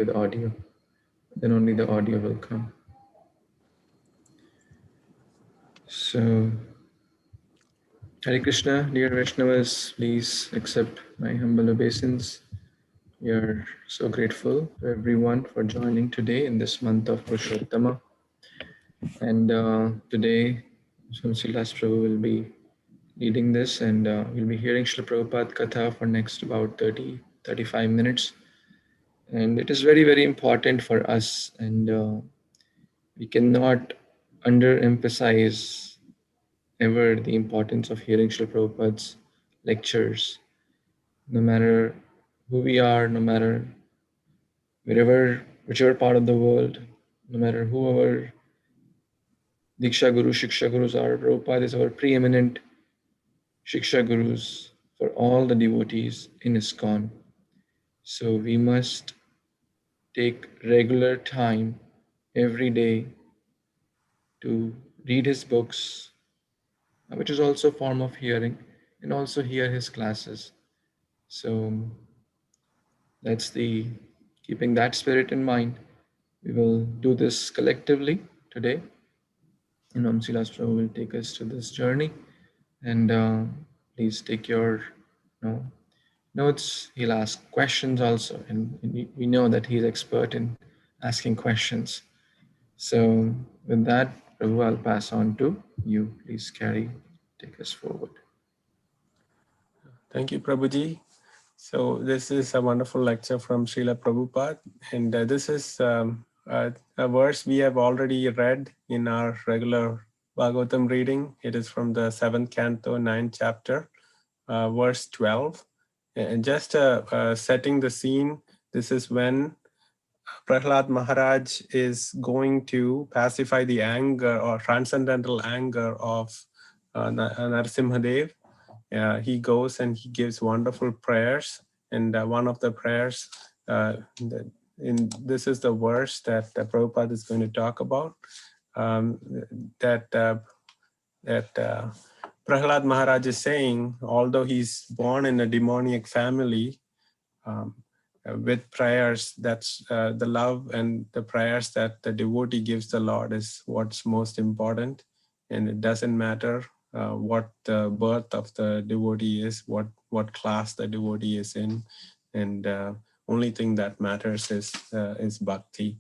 with audio, then only the audio will come. So, Hare Krishna, dear Vaishnavas, please accept my humble obeisance. We are so grateful to everyone for joining today in this month of Purushottama. And today, Srila Prabhu will be leading this, and we'll be hearing Srila Prabhupada Katha for next about 30-35 minutes. And it is very, very important for us, and we cannot underemphasize ever the importance of hearing Srila Prabhupada's lectures. No matter who we are, no matter whichever part of the world, no matter who our Diksha Guru, Shiksha Gurus are, Prabhupada is our preeminent Shiksha Gurus for all the devotees in ISKCON. So we must take regular time every day to read his books, which is also a form of hearing, and also hear his classes. So keeping that spirit in mind, we will do this collectively today. And Srila Prabhu will take us to this journey. And please take your notes. He'll ask questions also, and we know that he's expert in asking questions. So with that, Prabhu, I'll pass on to you. Please take us forward. Thank you, Prabhuji. So this is a wonderful lecture from Srila Prabhupada, and this is a verse we have already read in our regular Bhagavatam reading. It is from the 7th canto, 9th chapter, verse 12. And just setting the scene, this is when Prahlad Maharaj is going to pacify the anger or transcendental anger of Narasimhadev. He goes and he gives wonderful prayers, and one of the prayers, this is the verse that Prabhupada is going to talk about, that Prahlad Maharaj is saying, although he's born in a demoniac family, with prayers, that's the love and the prayers that the devotee gives the Lord is what's most important, and it doesn't matter what the birth of the devotee is, what class the devotee is in, and only thing that matters is bhakti.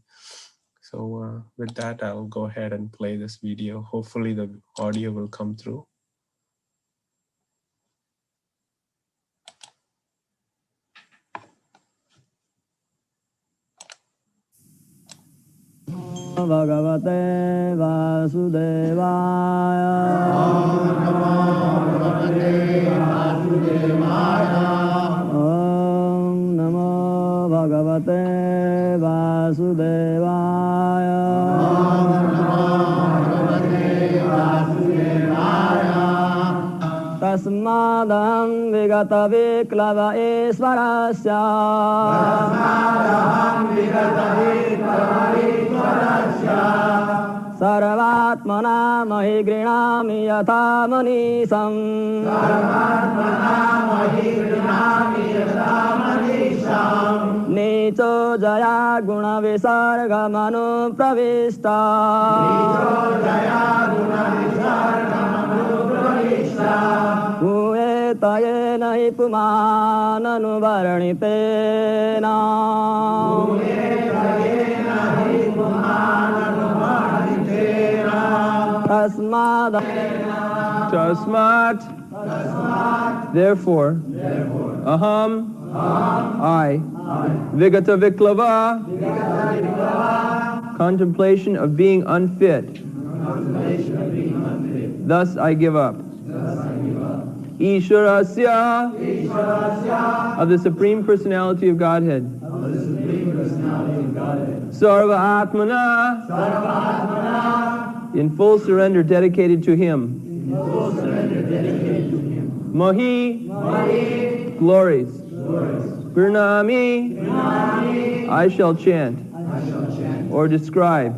So with that, I'll go ahead and play this video. Hopefully the audio will come through. Bhagavate Vasudevaya. Om Namo Bhagavate Vasudevaya. Tasmadam Vigata Viklava Isvarasya. Sarvatmana mahi grinami yatha manisam. Nicho jaya guna visarga manu pravishta. Uetaye nahi pumananu varnipena. Tasmat. Therefore. Aham. I. Vigata Viklava. Contemplation of being unfit. Thus I give up. Ishwarasya. Of the Supreme Personality of Godhead. Sarva Atmana. In full surrender dedicated to Him. Mahi. Glories. Purnami. I shall chant. Or describe.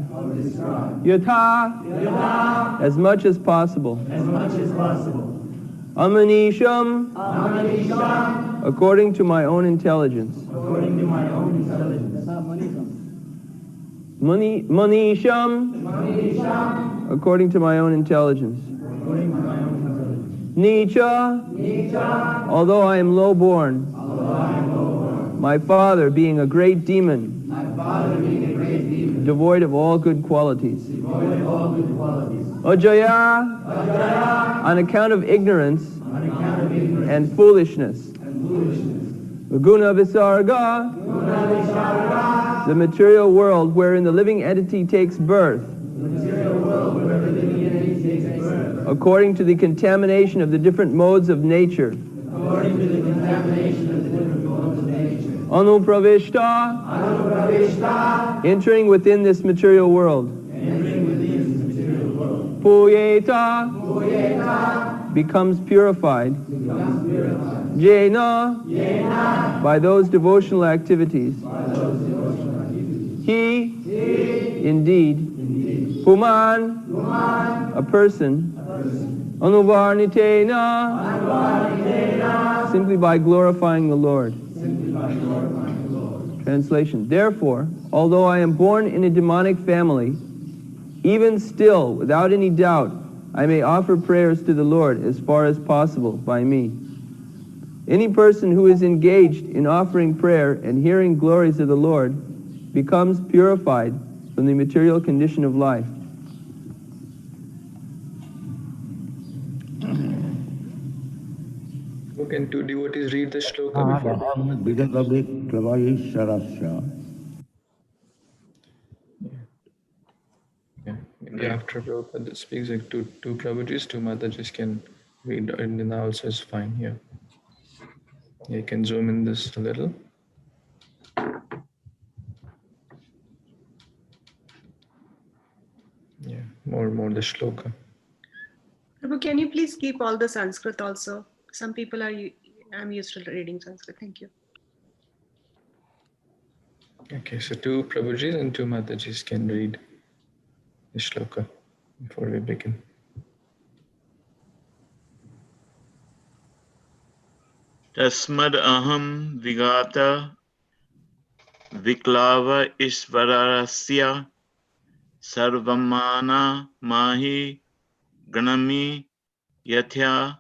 Yatha. As much as possible. Amanisham. According to my own intelligence. Manisham, according to my own intelligence. Nicha, although I am low-born. My father being a great demon. Devoid of all good qualities. Ajaya, on account of ignorance and foolishness. Guna Visarga, the material world wherein the living entity takes birth. According to the contamination of the different modes of nature. Anupravishta, entering within this material world. Puyeta, becomes purified. Jena, by those devotional activities. He, indeed. Puman, a person. Anuvarnitena, simply by glorifying the Lord. Translation. Therefore, although I am born in a demonic family, even still, without any doubt, I may offer prayers to the Lord as far as possible by me. Any person who is engaged in offering prayer and hearing glories of the Lord becomes purified from the material condition of life. Can two devotees read the shloka before? Yeah, maybe after Prabhupada speaks, like two Prabhujis, two Matajis can read, and then also is fine here. Yeah, you can zoom in this a little. Yeah, more the shloka. Prabhu, can you please keep all the Sanskrit also? Some people are, I'm used to reading Sanskrit. Thank you. Okay, so two Prabhujis and two Matajis can read the shloka before we begin. Tasmad aham vigata viklava ishvarasya sarvamana mahi ganami yathya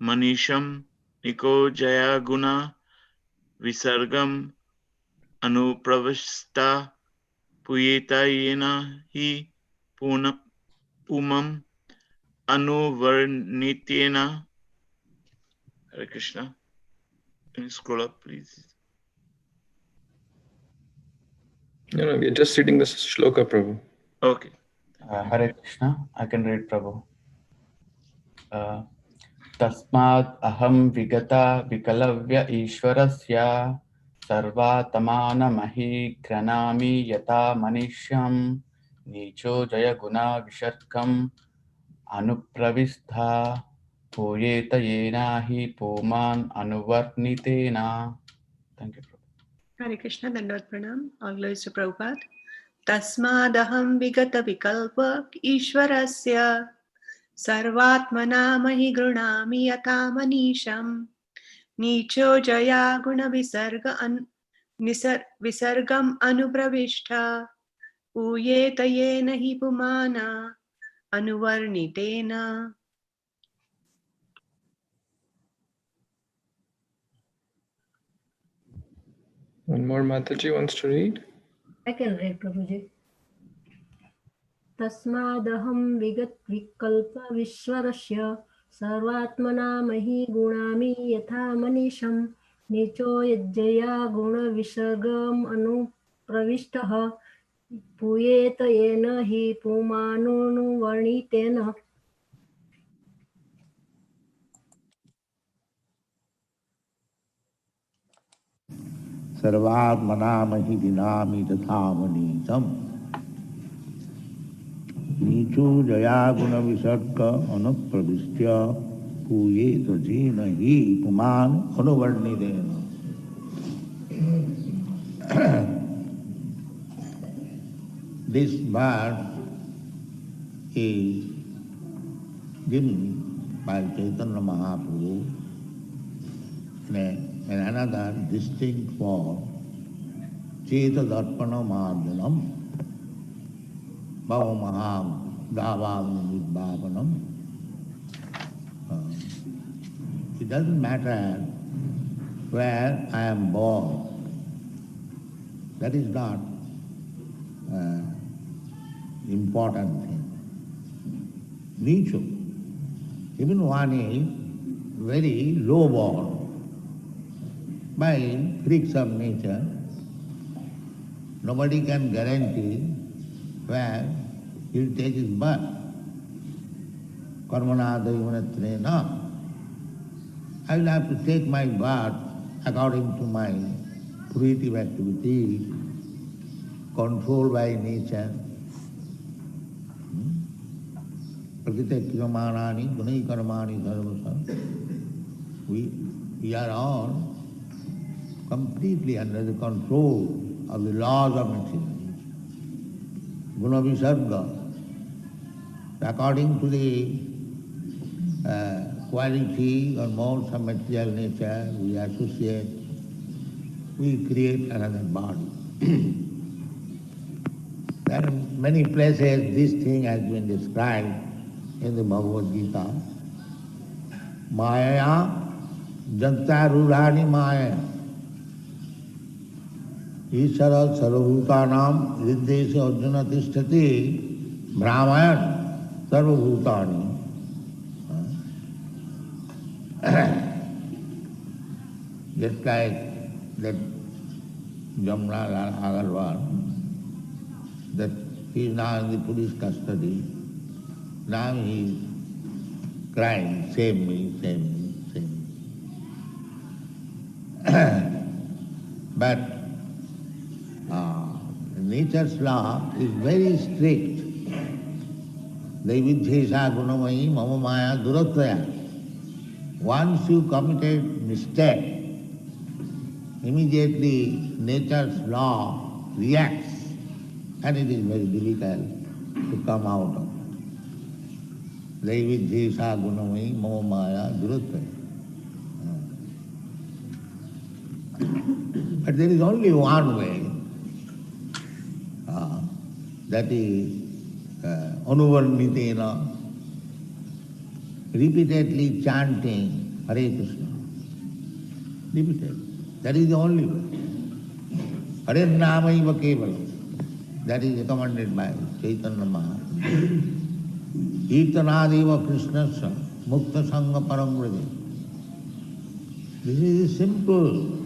manisham niko jaya guna visargam anupravishta puyetayena hi pumam anuvarnitena. Hare Krishna. Can you scroll up, please? No, we are just reading the shloka, Prabhu. Okay. Hare Krishna. I can read, Prabhu. Tasmad aham vigata vikalavya ishwarasya sarvatamana mahi granami yata manishyam nicho jaya guna visharkam anupravistha puyeta yena hi puman anuvarnitena. Thank you, Prabhu. Hare Krishna, Dandavat Pranam. All glories to Prabhupada. Tasmadaham vigata vikalpa ishwarasya sarvatmana mahi grunami yata manisham nicho jaya guna visargam anupravishta uyeta yena hi pumana anuvarnitena. One more Mataji wants to read. I can read, Prabhuji. Tasmadaham vigat vikalpa vishwarasya sarvatmana mahi gunami yatha manisham nicho yajjaya guna visargam anupravishtaha puyeta yena hi pumanunu varnitena. सर्वात्मनामहि दिनामि तथामनीतम् नीचो Jaya गुण विसर्ग अनुप्रविश्य पूयेत gene हि पुमान अनुवर्णितेन. This verse is given by Chaitanya Mahaprabhu in another distinct form, Cheta Darpana Marjanam, bhavamaham davam vidbhavanam. It doesn't matter where I am born. That is not important thing. Nicho. Even one is very low born. By freaks of nature, nobody can guarantee where he will take his birth. Karmana daivanatre. I will have to take my birth according to my fruitive activity, controlled by nature. Prakriti kriyamanani gunai karmani sarvasa. We are all completely under the control of the laws of machinery. Guna visarga. According to the quality or modes of material nature we associate, we create another body. There are many places this thing has been described in the Bhagavad-Gita. Maya jantarurani maya. Ishara sarvabhutanam riddhesya arjuna tishtati brahmayan sarvabhutani. Just like that Jamnalal Agarwal, that he is now in the police custody. Now he is crying, save me, save me, save me. But nature's law is very strict. Daividhyesa gunamayi mama maya duratvaya. Once you committed mistake, immediately nature's law reacts, and it is very difficult to come out of it. Daividhyesa gunamayi mama maya duratvaya. But there is only one way, that is anuvarnitena, repeatedly chanting Hare Kṛṣṇa. Repeatedly. That is the only way. Hare Namaiva Kevalam. That is recommended by Chaitanya Mahaprabhu. Kirtanadeva Kṛṣṇasya Mukta Sangha Paramvrade. This is simple.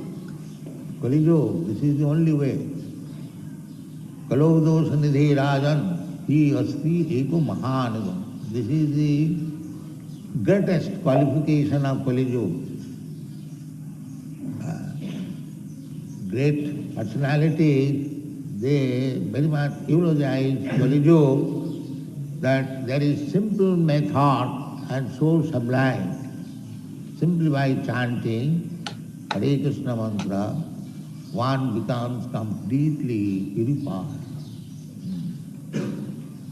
Kali-yuga, this is the only way. Kalodosha nidhe rajan, hi asti eko mahanagam. This is the greatest qualification of Kali-yuga. Great personalities, they very much eulogize Kali-yuga, that there is simple method and so sublime. Simply by chanting Hare Kṛṣṇa mantra, one becomes completely purified.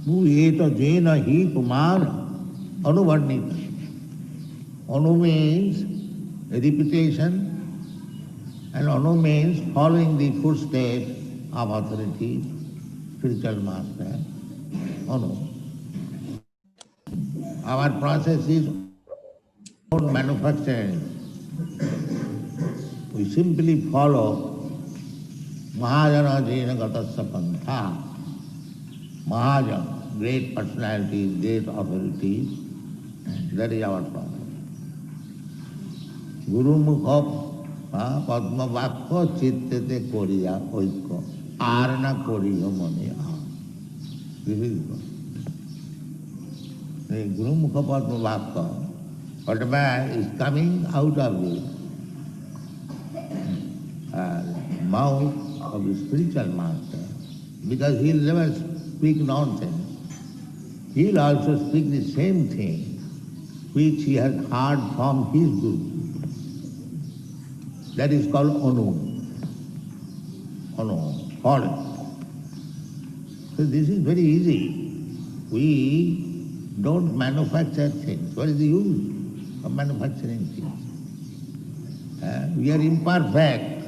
Bhuyeta jena hi pumana anuvarnita. Anu means repetition, and anu means following the footsteps of authority, spiritual master. Anu. Our process is own manufacturing. We simply follow Mahajana Jena Gatasya Pantha. Mahajana, great personalities, great authorities, that is our process. Guru Mukha Padma Vakha Chittete Koriya Oikko Arna Koriya Mone. This is God. The Guru Mukha Padma Vakha, whatever is coming out of the mouth of the spiritual master, because he will never speak nonsense. He will also speak the same thing which he has heard from his Guru. That is called Anu. Anu, follow. So this is very easy. We don't manufacture things. What is the use of manufacturing things? We are imperfect.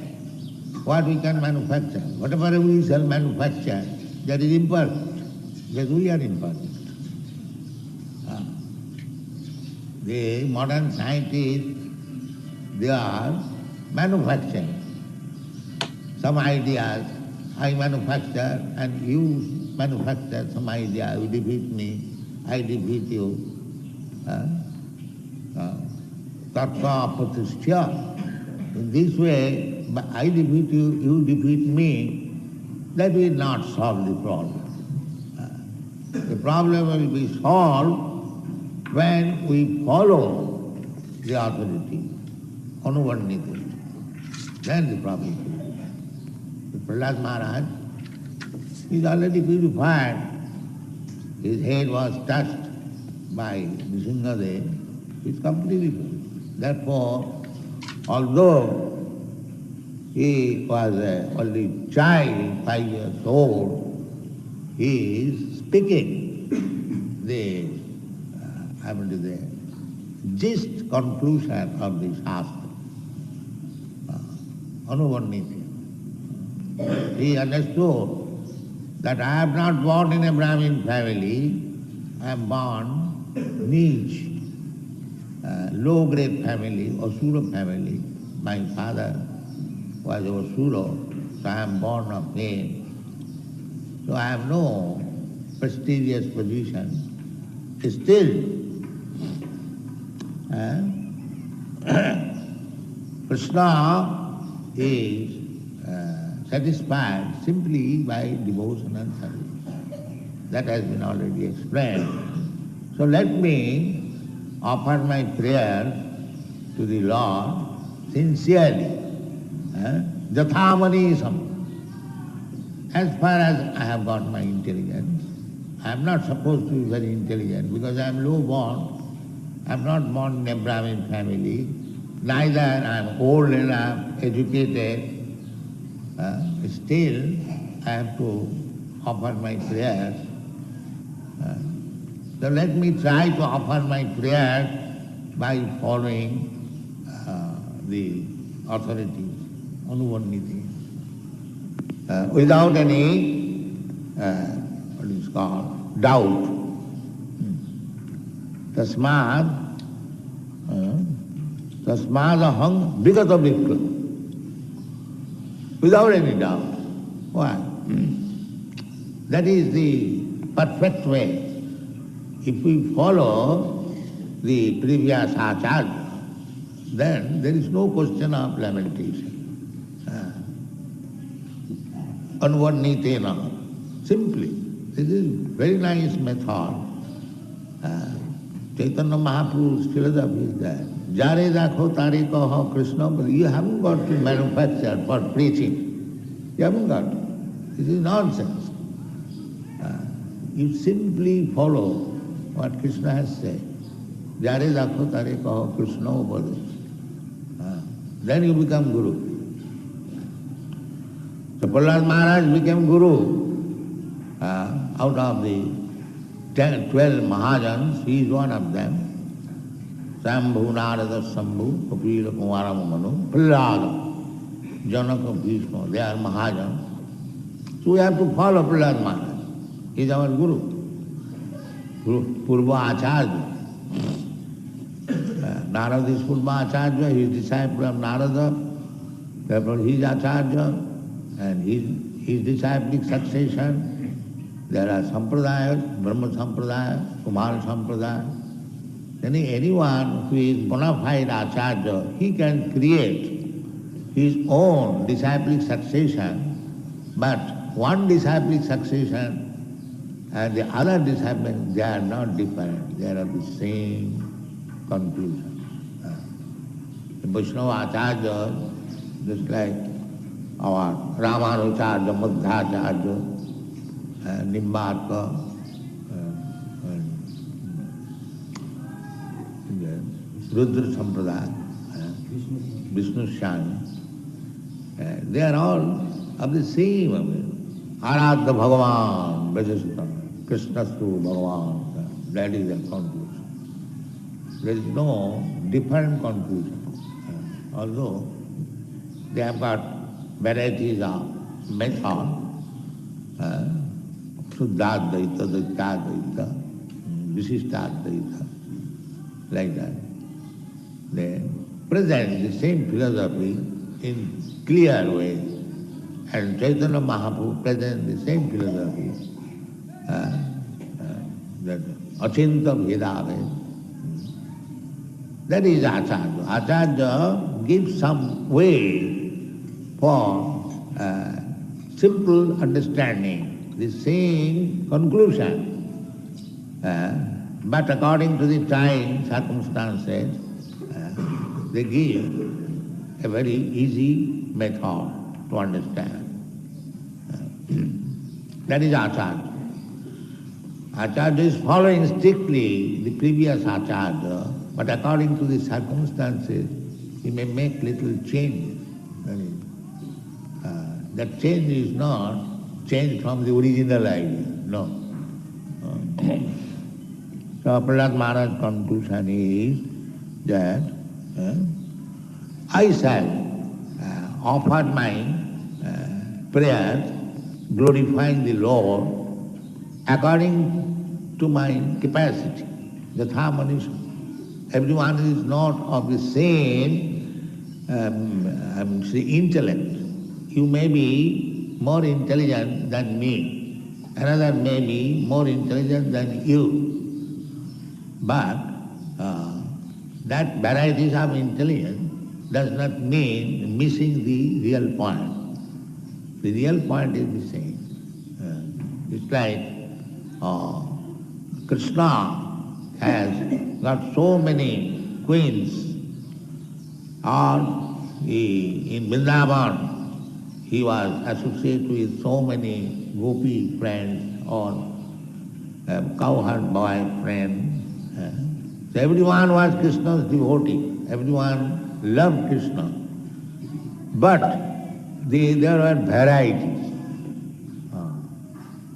What we can manufacture? Whatever we shall manufacture, that is imperfect. because we are imperfect. The modern scientists, they are manufacturing some ideas. I manufacture and you manufacture some idea. You defeat me, I defeat you. Tattva pratisthya. In this way, I defeat you, you defeat me, that will not solve the problem. The problem will be solved when we follow the authority, anuvarnita. Then the problem will be. Prahlad Maharaj is already purified. His head was touched by Nrsimhadev. He is completely purified. Therefore, although he was only child, 5 years old, he is speaking the gist conclusion of the Shastra, anuvarnita. He understood that I am not born in a Brahmin family, I am born niche, low-grade family, Asura family. My father was Asura, so I am born of him. So I have no prestigious position. Still, Kṛṣṇa is satisfied simply by devotion and service. That has been already explained. So let me offer my prayer to the Lord sincerely. Jatha-manisam. As far as I have got my intelligence, I am not supposed to be very intelligent because I am low born. I am not born in a Brahmin family. Neither I am old enough, educated. Still, I have to offer my prayers. So let me try to offer my prayers by following the authorities, anuvarniti, without any, what is called, doubt. Tasmad aham vigata vikla. Without any doubt. Why? That is the perfect way. If we follow the previous acharya, then there is no question of lamentation. Anuvarnitena. Simply. This is very nice method. Chaitanya Mahaprabhu's philosophy is that Jare dakho tare kaho Kṛṣṇa, but you haven't got to manufacture for preaching. You haven't got to. This is nonsense. You simply follow what Kṛṣṇa has said. Jare dakho tare kaho Kṛṣṇa upadesh. Then you become Guru. So Prahlad Maharaj became Guru. Out of the 12 Mahajans, he is one of them. Sambhu, Narada, Sambhu, Kapila, Kumara, Manu, Prahlad, Janaka, Bhishma, they are Mahajans. So we have to follow Prahlad Maharaj. He is our Guru. Purva Acharya. Narada is Purva Acharya, he is disciple of Narada, therefore he is Acharya, and his disciplic succession. There are Sampradayas, Brahma Sampradaya, Kumar Sampradaya. Anyone who is bona fide Acharya, he can create his own disciplic succession, but one disciplic succession and the other disciples, they are not different, they are of the same conclusion. The Vaishnava Acharya, just like our Ramanucharya, Madhvacharya, Nimbarka, Rudra Sampradaya, Vishnu Shani, they are all of the same. Aradha Bhagavan, Brajasutam, Kṛṣṇastu Bhagavan, that is their conclusion. There is no different conclusion. Although they have got varieties of method, Shuddha-Advaita, Dvaita-Advaita, Visishta-Advaita, like that. They present the same philosophy in clear way. And Chaitanya Mahaprabhu presents the same philosophy, that Achinta Bhedaved. That is Acharya. Acharya gives some way for simple understanding, the same conclusion. But according to the time, circumstances, they give a very easy method to understand. That is Acharya. Acharya is following strictly the previous Acharya, but according to the circumstances, he may make little changes. That change is not change from the original idea, no. So Prahlad Maharaj's conclusion is that I shall offer my prayers glorifying the Lord according to my capacity, yatha manisha. Everyone is not of the same intellect. You may be more intelligent than me. Another may be more intelligent than you. But that varieties of intelligence does not mean missing the real point. The real point is the same. It's like Kṛṣṇa has got so many queens, or in Vrindavan he was associated with so many gopi friends or cowherd boy friends. So everyone was Kṛṣṇa's devotee, everyone loved Kṛṣṇa. But there were varieties.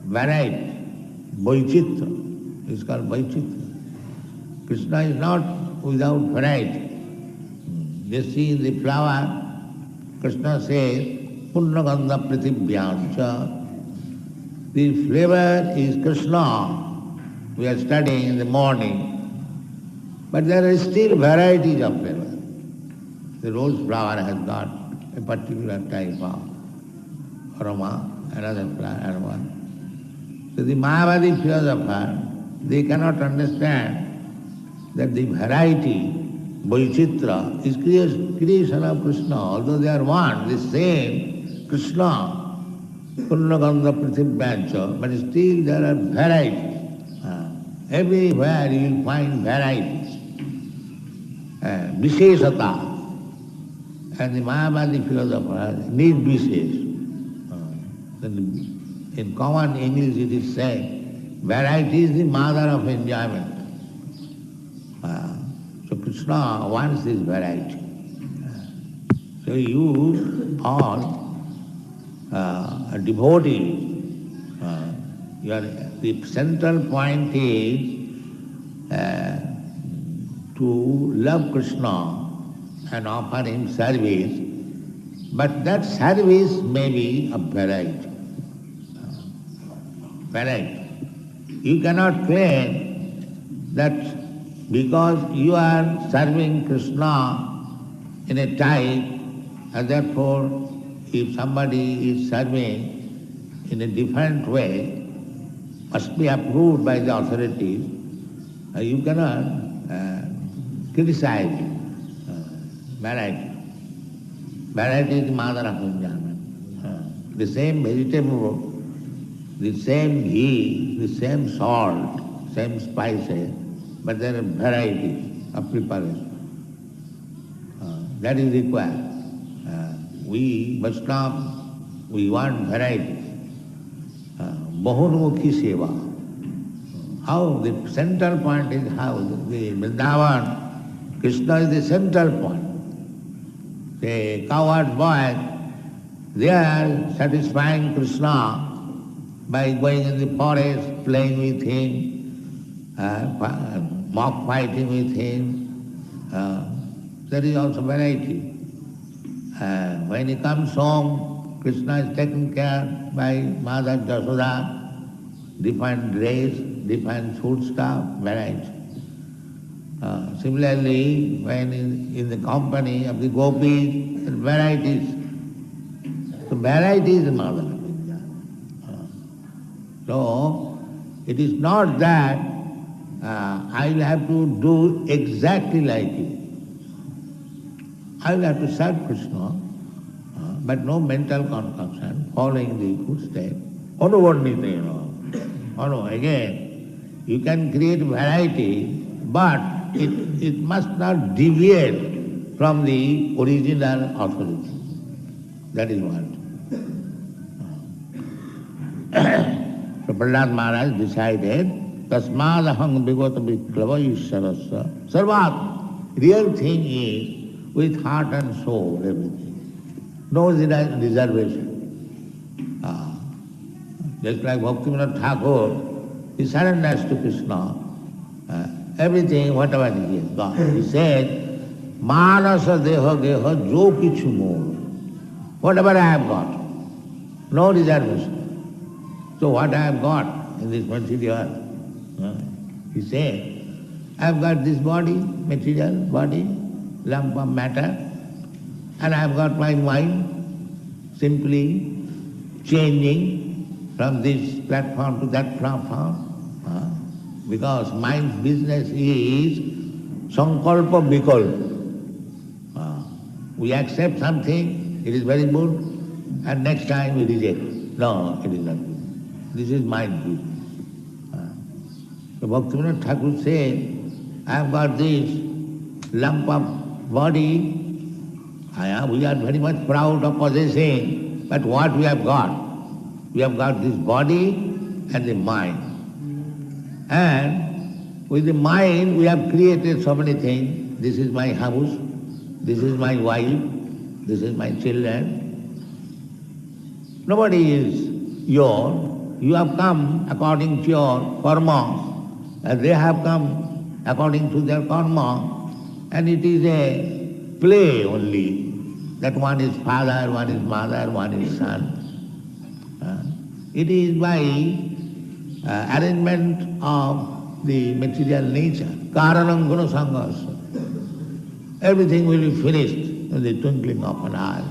Variety, Vaichitra, it's called Vaichitra. Kṛṣṇa is not without variety. You see the flower, Kṛṣṇa says, Punnagandha Pritibhyancha. The flavor is Kṛṣṇa. We are studying in the morning. But there are still varieties of flavor. The rose flower has got a particular type of aroma, another flower aroma. So the Mayavadi philosopher, they cannot understand that the variety, Vaichitra, is creation of Kṛṣṇa. Although they are one, the same Kṛṣṇa, Punnagandha Pritibhyancha, but still there are varieties. Everywhere you will find varieties. Visheshata. And the Mayavadi philosopher need Vishesh. In common English it is said, variety is the mother of enjoyment. So Kṛṣṇa wants this variety. So you all are devotees. The central point is to love Kṛṣṇa and offer him service, but that service may be of variety. Variety. You cannot claim that because you are serving Kṛṣṇa in a type, and therefore if somebody is serving in a different way, must be approved by the authorities, you cannot criticize it. Variety. Variety is the mother of enjoyment. The same vegetable, the same ghee, the same salt, same spices, but there are varieties of preparation. That is required. We Vaishnava, we want varieties. Bahunmukhi seva. How the central point is how the Vrindavan, Kṛṣṇa is the central point. The cowherd boys, they are satisfying Kṛṣṇa by going in the forest, playing with him, mock fighting with him. There is also variety. When he comes home, Kṛṣṇa is taken care by Mother Jasoda. different dress, different foodstuff, variety. Similarly, when in the company of the gopis, varieties. So variety is Madhava Vidya. So it is not that I will have to do exactly like it. I will have to serve Kṛṣṇa, but no mental concoction, following the footsteps. Again, you can create variety, but it must not deviate from the original authority. That is what. So Prahlāda Maharaj decided, Tasmādaham Bhagvata Viklava Ishwarasya. Sarvat, real thing is with heart and soul, everything. No reservation. Just like Bhaktivinoda Thakur, he surrenders to Kṛṣṇa. Everything, whatever he has got. He said, Manasa deha geha jo kichu more. Whatever I have got, no reservation. So what I have got in this material, he said, I have got this body, material body, lump of matter, and I have got my mind simply changing from this platform to that platform, because mind's business is sankalpa vikalpa. We accept something, it is very good, and next time we reject. No, it is not good. This is mind business. So Bhaktivinoda Thakur said, I have got this lump of body, we are very much proud of possessing, but what we have got? We have got this body and the mind. And with the mind we have created so many things. This is my house, this is my wife, this is my children. Nobody is yours. You have come according to your karma, and they have come according to their karma, and it is a play only, that one is father, one is mother, one is son. It is by arrangement of the material nature, karanam guna sanghasa. Everything will be finished in the twinkling of an eye.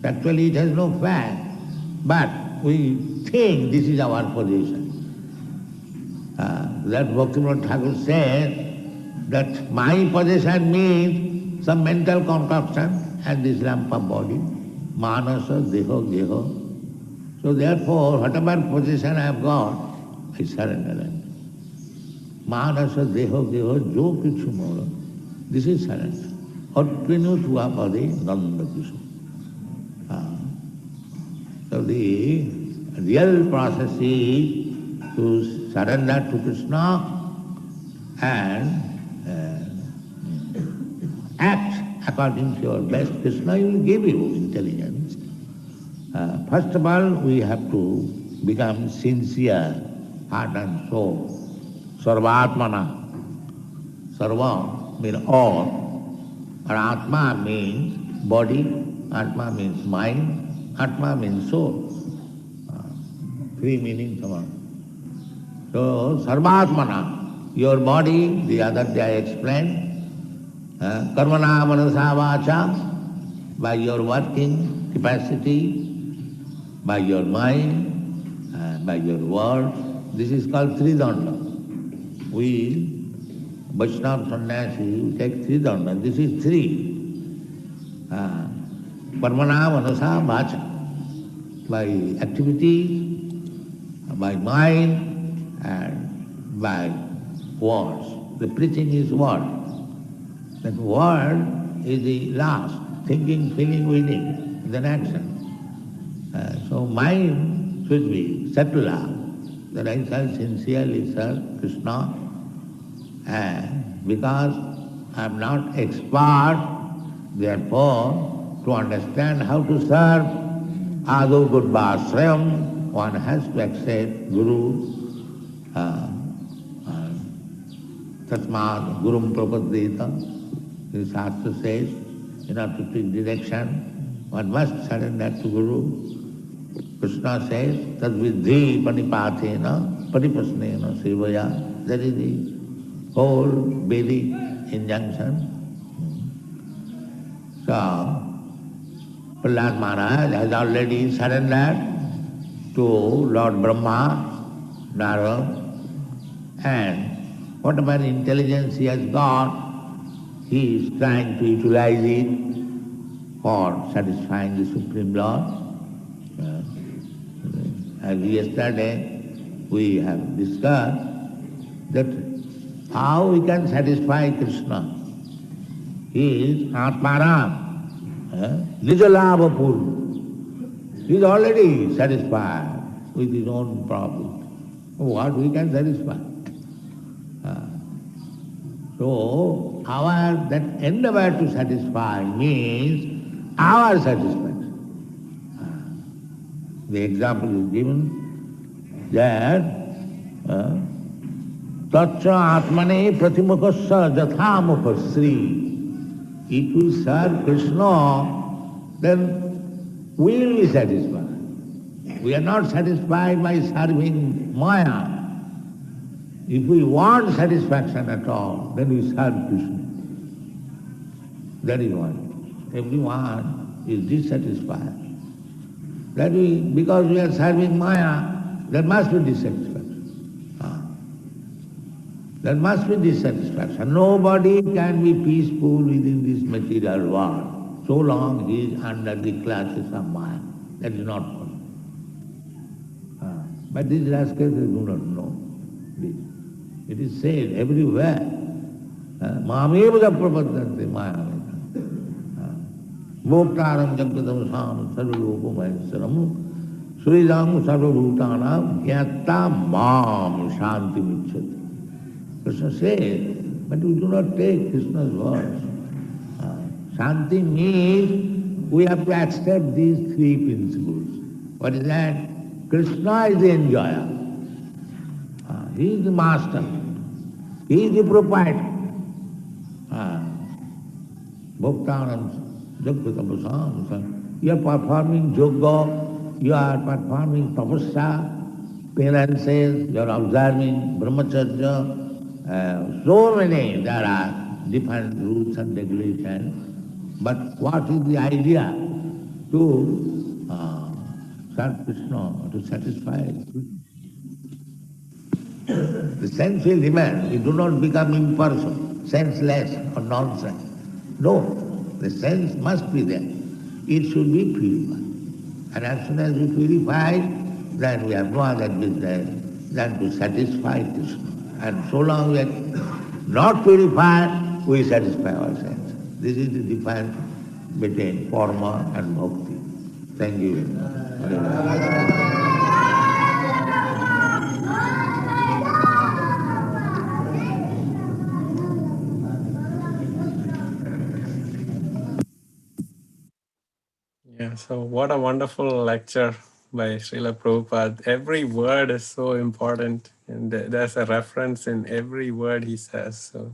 Actually it has no fact, but we think this is our position. That Bhaktivinoda Thakur said that my possession means some mental concoction and this lump of body, manasa, deho, geho. So therefore, whatever possession I have got, I surrender it. Manasa, deho, geho, jo kichu mora. This is surrender. Attvinu tuapade nanda kisu. So the real process is to surrender to Kṛṣṇa and act according to your best. Kṛṣṇa will give you intelligence. First of all, we have to become sincere, heart and soul. Sarvatmana. Sarva means all. And Atma means body, Atma means mind, Atma means soul. Three meanings of it. So, Sarvatmana, your body, the other day I explained, karmana manasa vacha, by your working capacity, by your mind, by your words. This is called Tridanda. We, Vaishnava Sannyasi, we take Tridanda. This is three. Karmana manasa vacha, by activity, by mind, and by words. The preaching is word. That word is the last, thinking, feeling, willing, then action. So mind should be settler, that I shall sincerely serve Kṛṣṇa, and because I am not expert, therefore to understand how to serve Ādu Gurvāsrayam, one has to accept Guru, Tasmād Gurum Prapaddeta. The Shastra says, in order to take direction, one must surrender to Guru. Kṛṣṇa says, Tad vidhi panipathena paripasnena Sevaya. That is the whole Vedic injunction. So, Prahlāda Maharaj has already surrendered to Lord Brahma, Narada, and whatever intelligence he has got, he is trying to utilize it for satisfying the Supreme Lord. As yesterday we have discussed that how we can satisfy Kṛṣṇa. He is Atmaram, Nijalabha Purva. He is already satisfied with his own profit. What we can satisfy? So, that endeavor to satisfy means our satisfaction. The example is given that Tatsya Atmane Pratimukasya Jathamukha Sri. If we serve Kṛṣṇa, then we will be satisfied. We are not satisfied by serving Maya. If we want satisfaction at all, then we serve Kṛṣṇa. That is why everyone is dissatisfied. That because we are serving Maya, there must be dissatisfaction. There must be dissatisfaction. Nobody can be peaceful within this material world so long he is under the clutches of Maya. That is not possible. But these rascals do not know this. It is said everywhere. Mameva prapaddante maya. Bhoktaram jagatam sam sarvaloka maheswaram Sridam sarvabhutanam jnata mam shanti micchati. Kṛṣṇa said, but we do not take Kṛṣṇa's words. Shanti means we have to accept these three principles. What is that? Kṛṣṇa is the enjoyer. He is the master. He is the proprietor. Bhoktānam jaggatapasam. You are performing yoga, you are performing tapasya, penances, you are observing brahmacharya. So many there are different rules and regulations. But what is the idea? To serve Kṛṣṇa, to satisfy the sense will remain. You do not become impersonal, senseless or nonsense. No, the sense must be there. It should be purified. And as soon as we purify, then we have no other business than to satisfy Kṛṣṇa. And so long we are not purified, we satisfy ourselves. This is the difference between karma and bhakti. Thank you. Yeah, so what a wonderful lecture by Srila Prabhupada. Every word is so important, and there's a reference in every word he says. So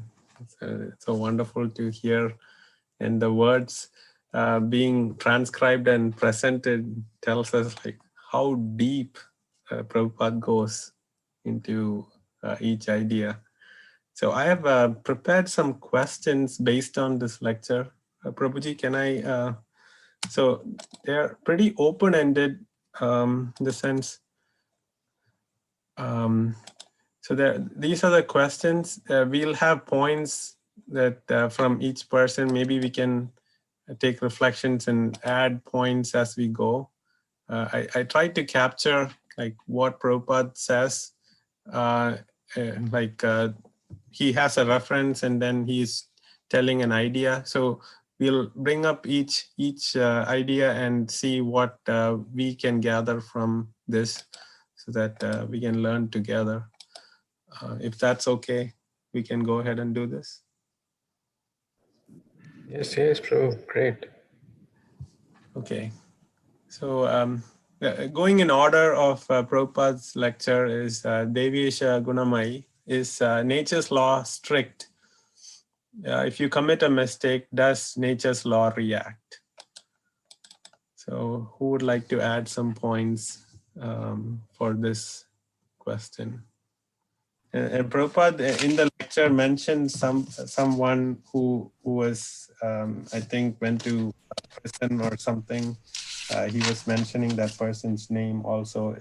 it's so wonderful to hear. And the words being transcribed and presented tells us like how deep Prabhupada goes into each idea. So I have prepared some questions based on this lecture. Prabhuji, can I... So they're pretty open-ended in the sense. So these are the questions. We'll have points that from each person. Maybe we can take reflections and add points as we go. I tried to capture like what Prabhupada says. He has a reference and then he's telling an idea. So we'll bring up each idea and see what we can gather from this so that we can learn together. If that's okay, we can go ahead and do this. Yes, Prabhu, great. Okay. So going in order of Prabhupada's lecture is Devesha Gunamai. Is nature's law strict? If you commit a mistake, does nature's law react? So who would like to add some points for this question? And Prabhupada in the lecture mentioned someone who was I think went to prison or something. He was mentioning that person's name also.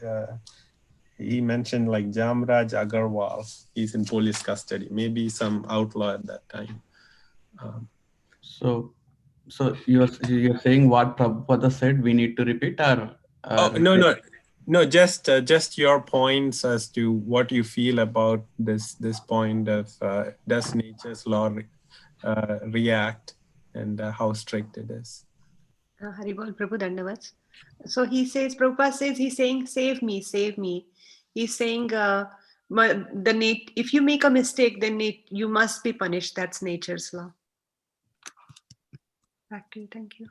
He mentioned like Jamraj Agarwal. He's in police custody. Maybe some outlaw at that time. So you're saying what Prabhupada said, we need to repeat, or No, just your points as to what you feel about this point of does nature's law react, and how strict it is. Haribol Prabhu Dandavats. So he says, Prabhupada says, he's saying, save me, save me. He's saying, if you make a mistake, then you must be punished. That's nature's law. Back to you. Thank you.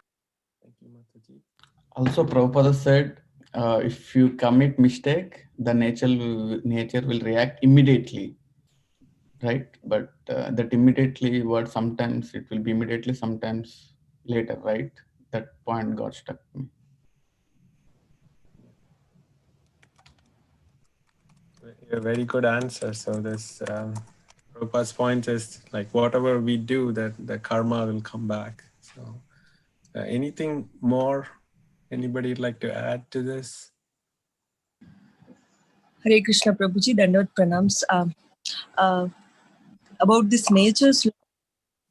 Thank you, Mataji. Also Prabhupada said, if you commit mistake, the nature will react immediately, right? But that immediately word, sometimes it will be immediately, sometimes later, right? That point got stuck to me. A very good answer. So this Prabhupada's point is like whatever we do, that the karma will come back. So anything more anybody like to add to this? Hare Krishna Prabhuji, Dandavat Pranams. About this nature's law,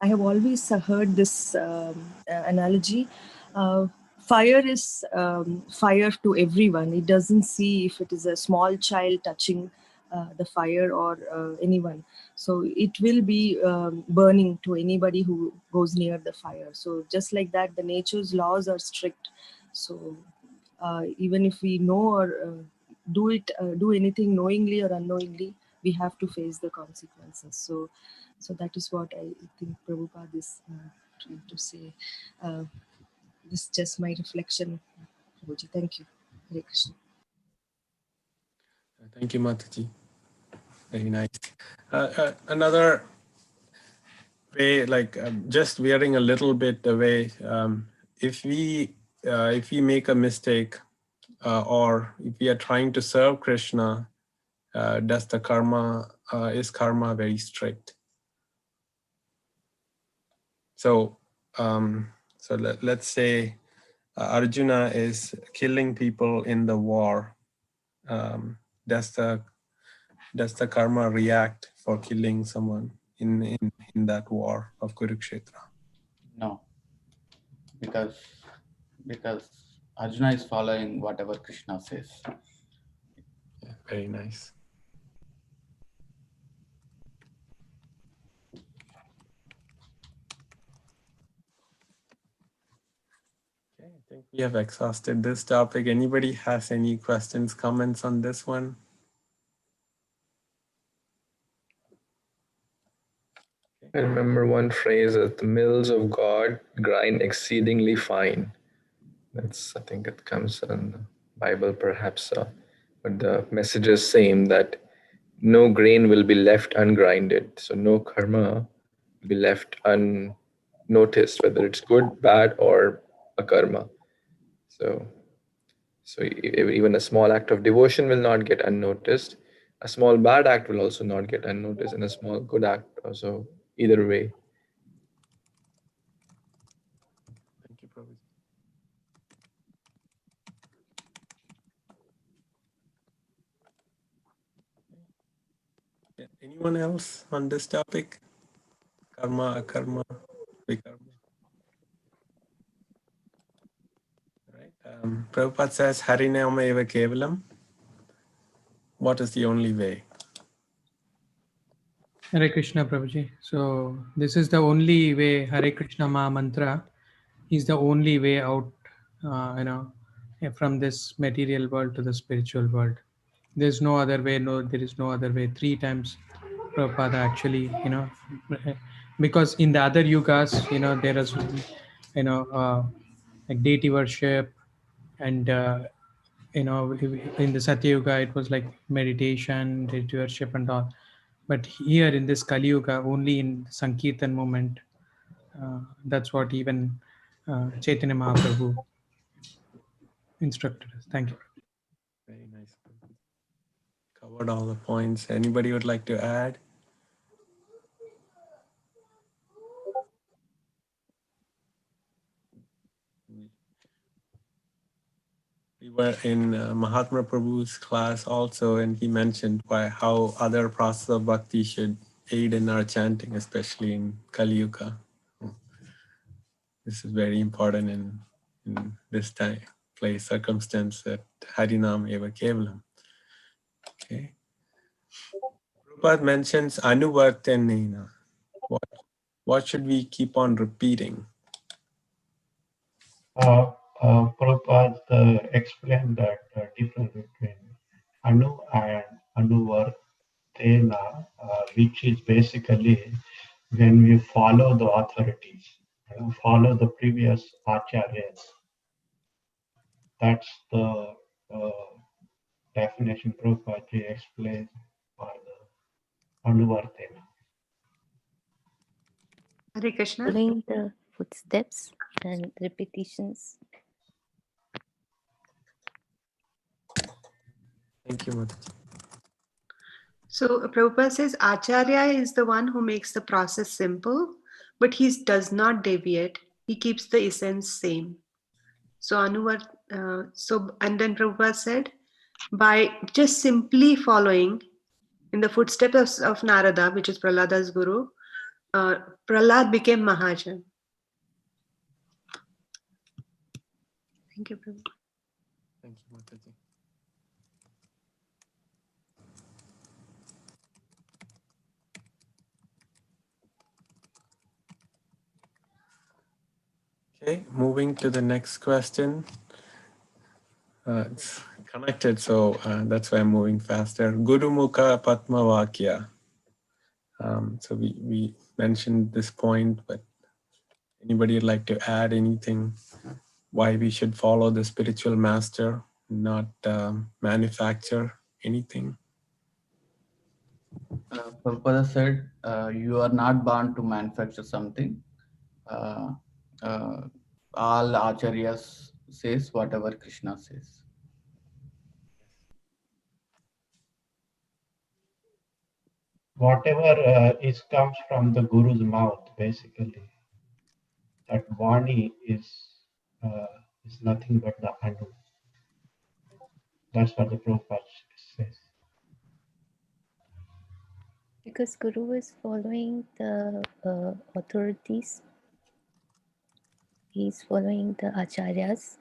I have always heard this analogy. Fire is fire to everyone. It doesn't see if it is a small child touching the fire or anyone. So it will be burning to anybody who goes near the fire. So just like that, the nature's laws are strict. So even if we know or do anything knowingly or unknowingly, we have to face the consequences. So that is what I think Prabhupada is trying to say. This is just my reflection, Prabhuji. Thank you. Hare Krishna. Thank you, Mataji. Very nice. Another way, like just veering a little bit away, if we make a mistake or if we are trying to serve Krishna, does the karma, is karma very strict? So let's say Arjuna is killing people in the war. Does the karma react for killing someone in that war of Kurukshetra? No, because Arjuna is following whatever Krishna says. Yeah, very nice. Okay, I think we have exhausted this topic. Anybody has any questions, comments on this one? I remember one phrase that the mills of God grind exceedingly fine. I think it comes in the Bible perhaps, but the message is same, that no grain will be left ungrinded. So no karma will be left unnoticed, whether it's good, bad, or a karma. So even a small act of devotion will not get unnoticed. A small bad act will also not get unnoticed, and a small good act also, either way. Thank you, Prabhuji. Yeah, anyone else on this topic? Karma, akarma, vikarma. Right. Prabhupada says, Harinama eva kevalam. What is the only way? Hare Krishna Prabhuji. So this is the only way. Hare Krishna Ma mantra is the only way out, from this material world to the spiritual world. There's no other way. No, there is no other way. 3 times Prabhupada actually, because in the other yugas, there is, like deity worship, and in the Satya Yuga it was like meditation, deity worship, and all. But here in this Kali Yuga, only in Sankirtan moment, that's what even Chaitanya Mahaprabhu instructed us. Thank you. Very nice. Covered all the points. Anybody would like to add? We were in Mahatma Prabhu's class also, and he mentioned how other process of bhakti should aid in our chanting, especially in Kali Yuga. This is very important in this time, place, circumstance that Harinam eva kevalam. Okay. Prabhupada mentions anuvartanena. What should we keep on repeating? Prabhupada explained that difference between anu and anuvartena, which is basically when we follow the authorities, follow the previous acharyas. That's the definition Prabhupada explained for the anuvartena. Hare Krishna. Following the footsteps and repetitions. Thank you, Mataji. So Prabhupada says Acharya is the one who makes the process simple, but he does not deviate. He keeps the essence same. So and then Prabhupada said, by just simply following in the footsteps of Narada, which is Prahlada's guru, Prahlad became Mahajan. Thank you, Prabhupada. Thank you, Mataji. Okay, moving to the next question. It's connected, so that's why I'm moving faster. Guru Mukha Padma Vakya. So we mentioned this point, but anybody would like to add anything? Why we should follow the spiritual master, not manufacture anything? Prabhupada said, you are not born to manufacture something. All acharyas says whatever Krishna says. Whatever comes from the Guru's mouth, basically. That Vani is nothing but the Anu. That's what the Prabhupada says. Because Guru is following the authorities. He's following the acharyas,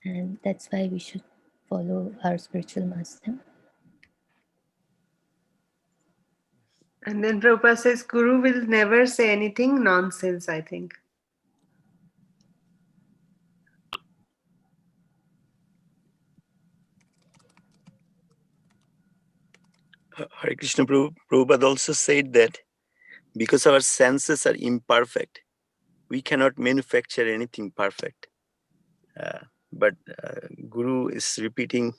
and that's why we should follow our spiritual master. And then Prabhupada says, Guru will never say anything nonsense, I think. Hare Krishna, Prabhupada also said that because our senses are imperfect, we cannot manufacture anything perfect. But Guru is repeating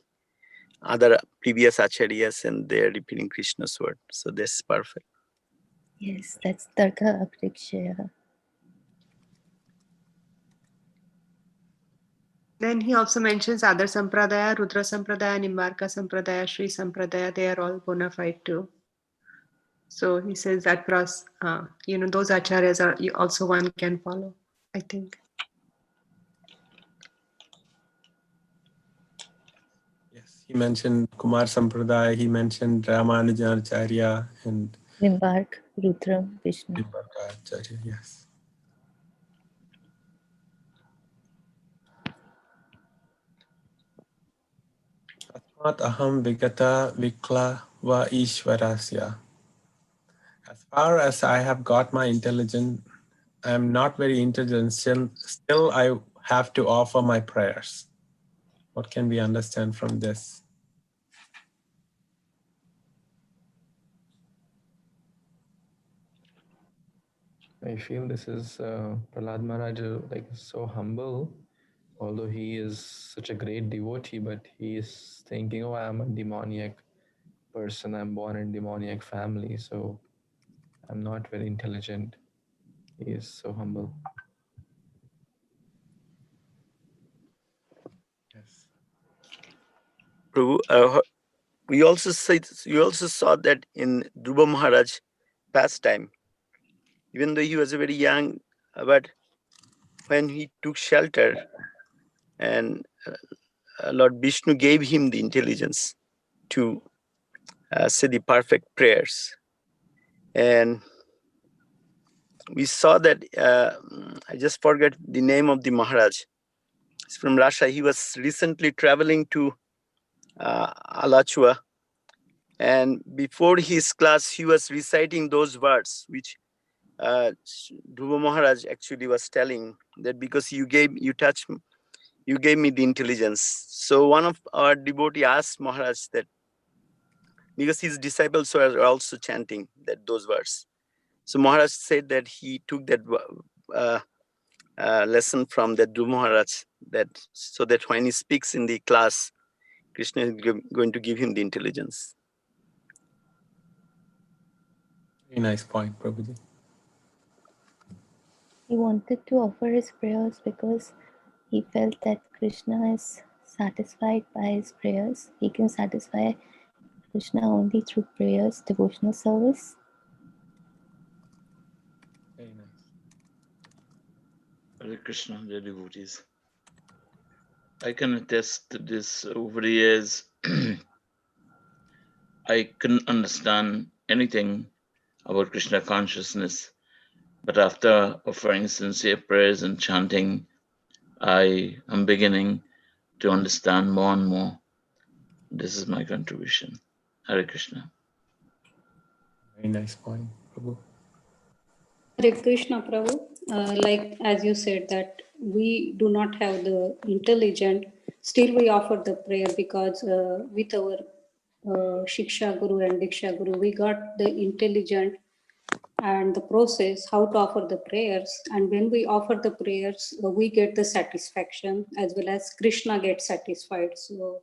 other previous acharyas and they're repeating Krishna's word. So that's perfect. Yes, that's Tarka Aprekshaya. Then he also mentions other Sampradaya, Rudra Sampradaya, Nimbarka Sampradaya, Sri Sampradaya, they are all bona fide too. So he says that those acharyas are also one can follow, I think. Yes, he mentioned Kumar Sampradaya, he mentioned Ramanujacharya and Nimbark, Rudra, Vishnu. Nimbarkacharya, yes. Tasmat aham vigata vikla va ishvarasya. As far as I have got my intelligence, I am not very intelligent. Still, I have to offer my prayers. What can we understand from this? I feel this is Prahlad Maharaj, like so humble, although he is such a great devotee, but he is thinking, oh, I'm a demoniac person, I'm born in demoniac family, so I'm not very intelligent. He is so humble. Yes. Prabhu, we also saw that in Dhruva Maharaj pastime, even though he was very young, but when he took shelter and Lord Vishnu gave him the intelligence to say the perfect prayers. And we saw that, I just forgot the name of the Maharaj. He's from Russia. He was recently traveling to Alachua. And before his class, he was reciting those words, which Dhruva Maharaj actually was telling that because you gave me the intelligence. So one of our devotee asked Maharaj that, because his disciples were also chanting those words. So Maharaj said that he took that lesson from that Dhruva Maharaj, so that when he speaks in the class, Krishna is going to give him the intelligence. Very nice point, Prabhuji. He wanted to offer his prayers because he felt that Krishna is satisfied by his prayers. He can satisfy Krishna only through prayers, devotional service. Very nice. Hare Krishna, dear devotees. I can attest to this over the years. I couldn't understand anything about Krishna consciousness, but after offering sincere prayers and chanting, I am beginning to understand more and more. This is my contribution. Hare Krishna. Very nice point, Prabhu. Hare Krishna, Prabhu. Like as you said that we do not have the intelligent, still we offer the prayer because with our Shiksha Guru and Diksha Guru, we got the intelligent and the process how to offer the prayers. And when we offer the prayers, we get the satisfaction as well as Krishna gets satisfied. So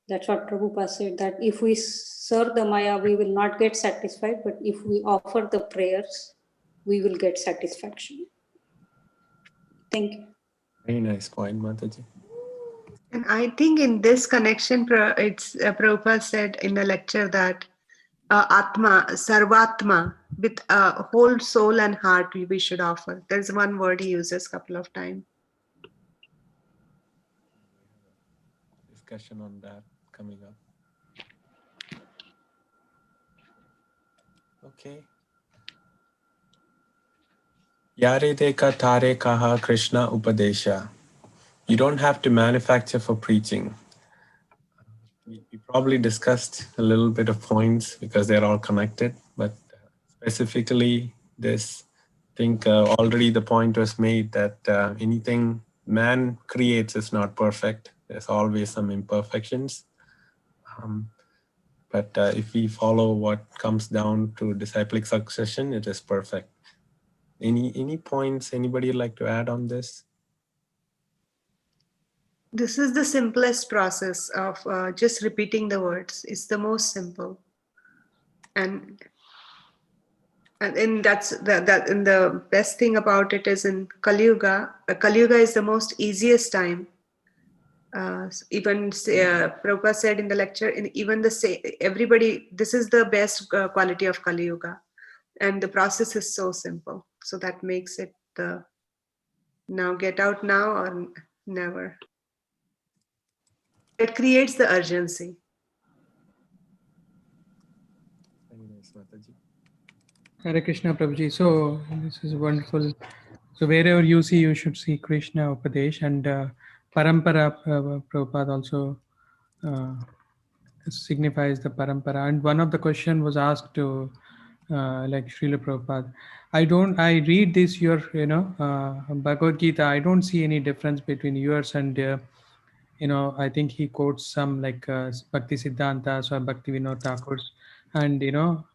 that's what Prabhupada said, that if we serve the Maya, we will not get satisfied, but if we offer the prayers, we will get satisfaction. Thank you. Very nice point, Mataji. And I think in this connection, Prabhupada said in the lecture that Atma, Sarvatma, with whole soul and heart we should offer. There's one word he uses a couple of times. Discussion on that coming up. Okay. Yare deka tare kaha Krishna upadesha. You don't have to manufacture for preaching. We probably discussed a little bit of points because they're all connected, but specifically this, I think already the point was made that anything man creates is not perfect. There's always some imperfections. But if we follow what comes down to disciplic succession, it is perfect. Any points anybody like to add on this? This is the simplest process of just repeating the words. It's the most simple. And that's the best thing about it is in Kali Yuga. Kali Yuga is the most easiest time. Even Prabhupada said in the lecture, everybody, this is the best quality of Kali Yuga, and the process is so simple. So that makes it now get out now or never. It creates the urgency. Hare Krishna, Prabhuji. So this is wonderful. So wherever you see, you should see Krishna Upadesh, and Parampara, Prabhupada also signifies the Parampara. And one of the question was asked to like Srila Prabhupada. I read this your, Bhagavad Gita. I don't see any difference between yours and I think he quotes some like Bhakti Siddhantas or Bhakti Vinod Thakur's, and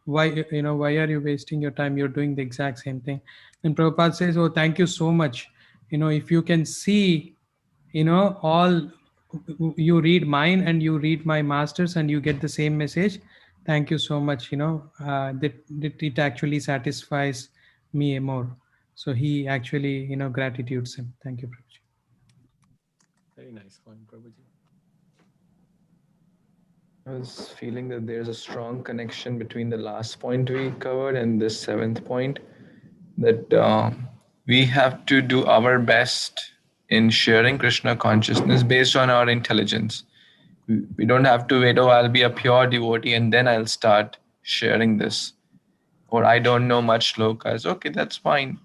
why are you wasting your time? You're doing the exact same thing. And Prabhupada says, oh, thank you so much. If you can see, all, you read mine and you read my master's and you get the same message. Thank you so much. That it actually satisfies me more. So he actually, gratitudes him. Thank you, Prabhuji. Very nice point, Prabhuji. I was feeling that there's a strong connection between the last point we covered and this seventh point, that we have to do our best in sharing Krishna consciousness based on our intelligence. We don't have to wait, oh, I'll be a pure devotee and then I'll start sharing this. Or I don't know much shlokas. Okay, that's fine.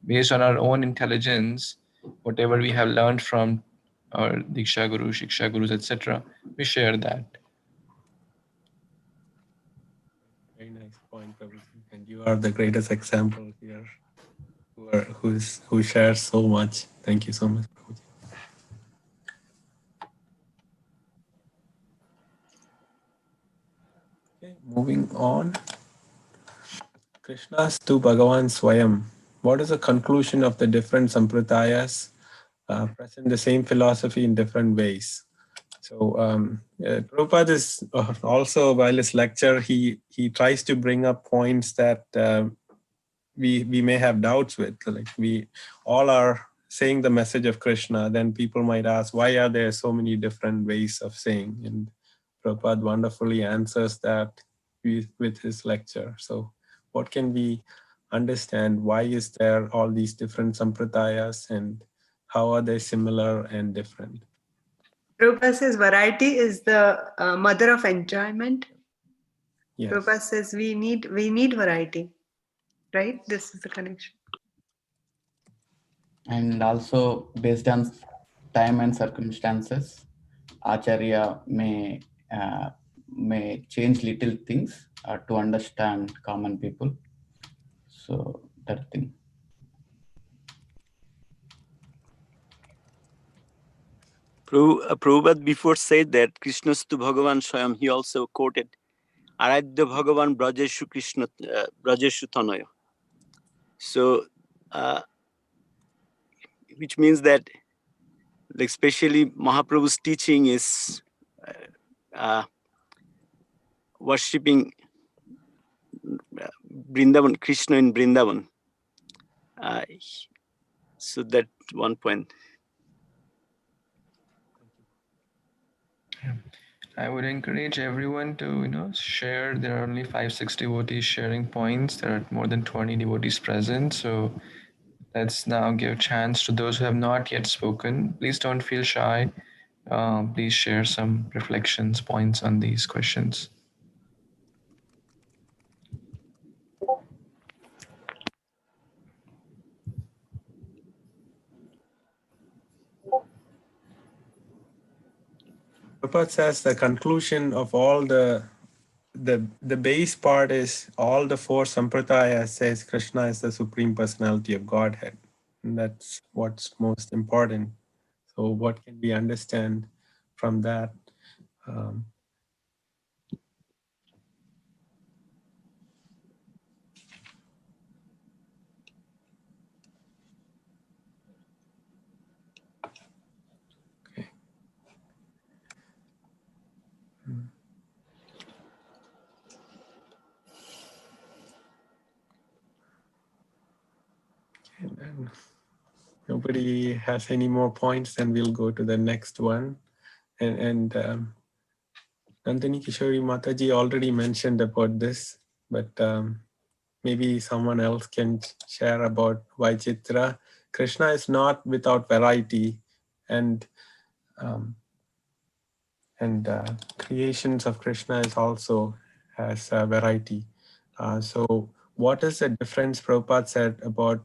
Based on our own intelligence, whatever we have learned from our Diksha Guru, Shiksha Gurus, etc., we share that. Very nice point, Prabhuji. And you are the greatest example here who shares so much. Thank you so much, Prabhuji. Okay, moving on. Krishna's to Bhagavan Swayam. What is the conclusion of the different sampradayas present the same philosophy in different ways? So Prabhupada is also, while his lecture, he tries to bring up points that we may have doubts with. Like we all are saying the message of Krishna, then people might ask, why are there so many different ways of saying? And Prabhupada wonderfully answers that with his lecture. So what can we understand? Why is there all these different sampradayas and how are they similar and different? Prabhupada says variety is the mother of enjoyment. Yes. Prabhupada says we need variety, right? This is the connection. And also based on time and circumstances, Acharya may change little things to understand common people. So that thing. Prabhupada before said that Krishna's to Bhagavan Swayam, he also quoted Aradya Bhagavan Brajeshu Krishna Brajeshu Tanaya. So which means that like especially Mahaprabhu's teaching is worshipping Vrindavan, Krishna in Vrindavan. So that one point. I would encourage everyone to share. There are only 5-6 devotees sharing points. There are more than 20 devotees present. So let's now give chance to those who have not yet spoken. Please don't feel shy. Please share some reflections, points on these questions. Prabhupada says the conclusion of all the base part is all the four sampradayas says Krishna is the Supreme Personality of Godhead. And that's what's most important. So what can we understand from that? Okay. And then nobody has any more points, then we'll go to the next one. And Nandini Kishori Mataji already mentioned about this, but maybe someone else can share about why Chitra. Krishna is not without variety, and creations of Krishna is also has a variety. So what is the difference Prabhupada said about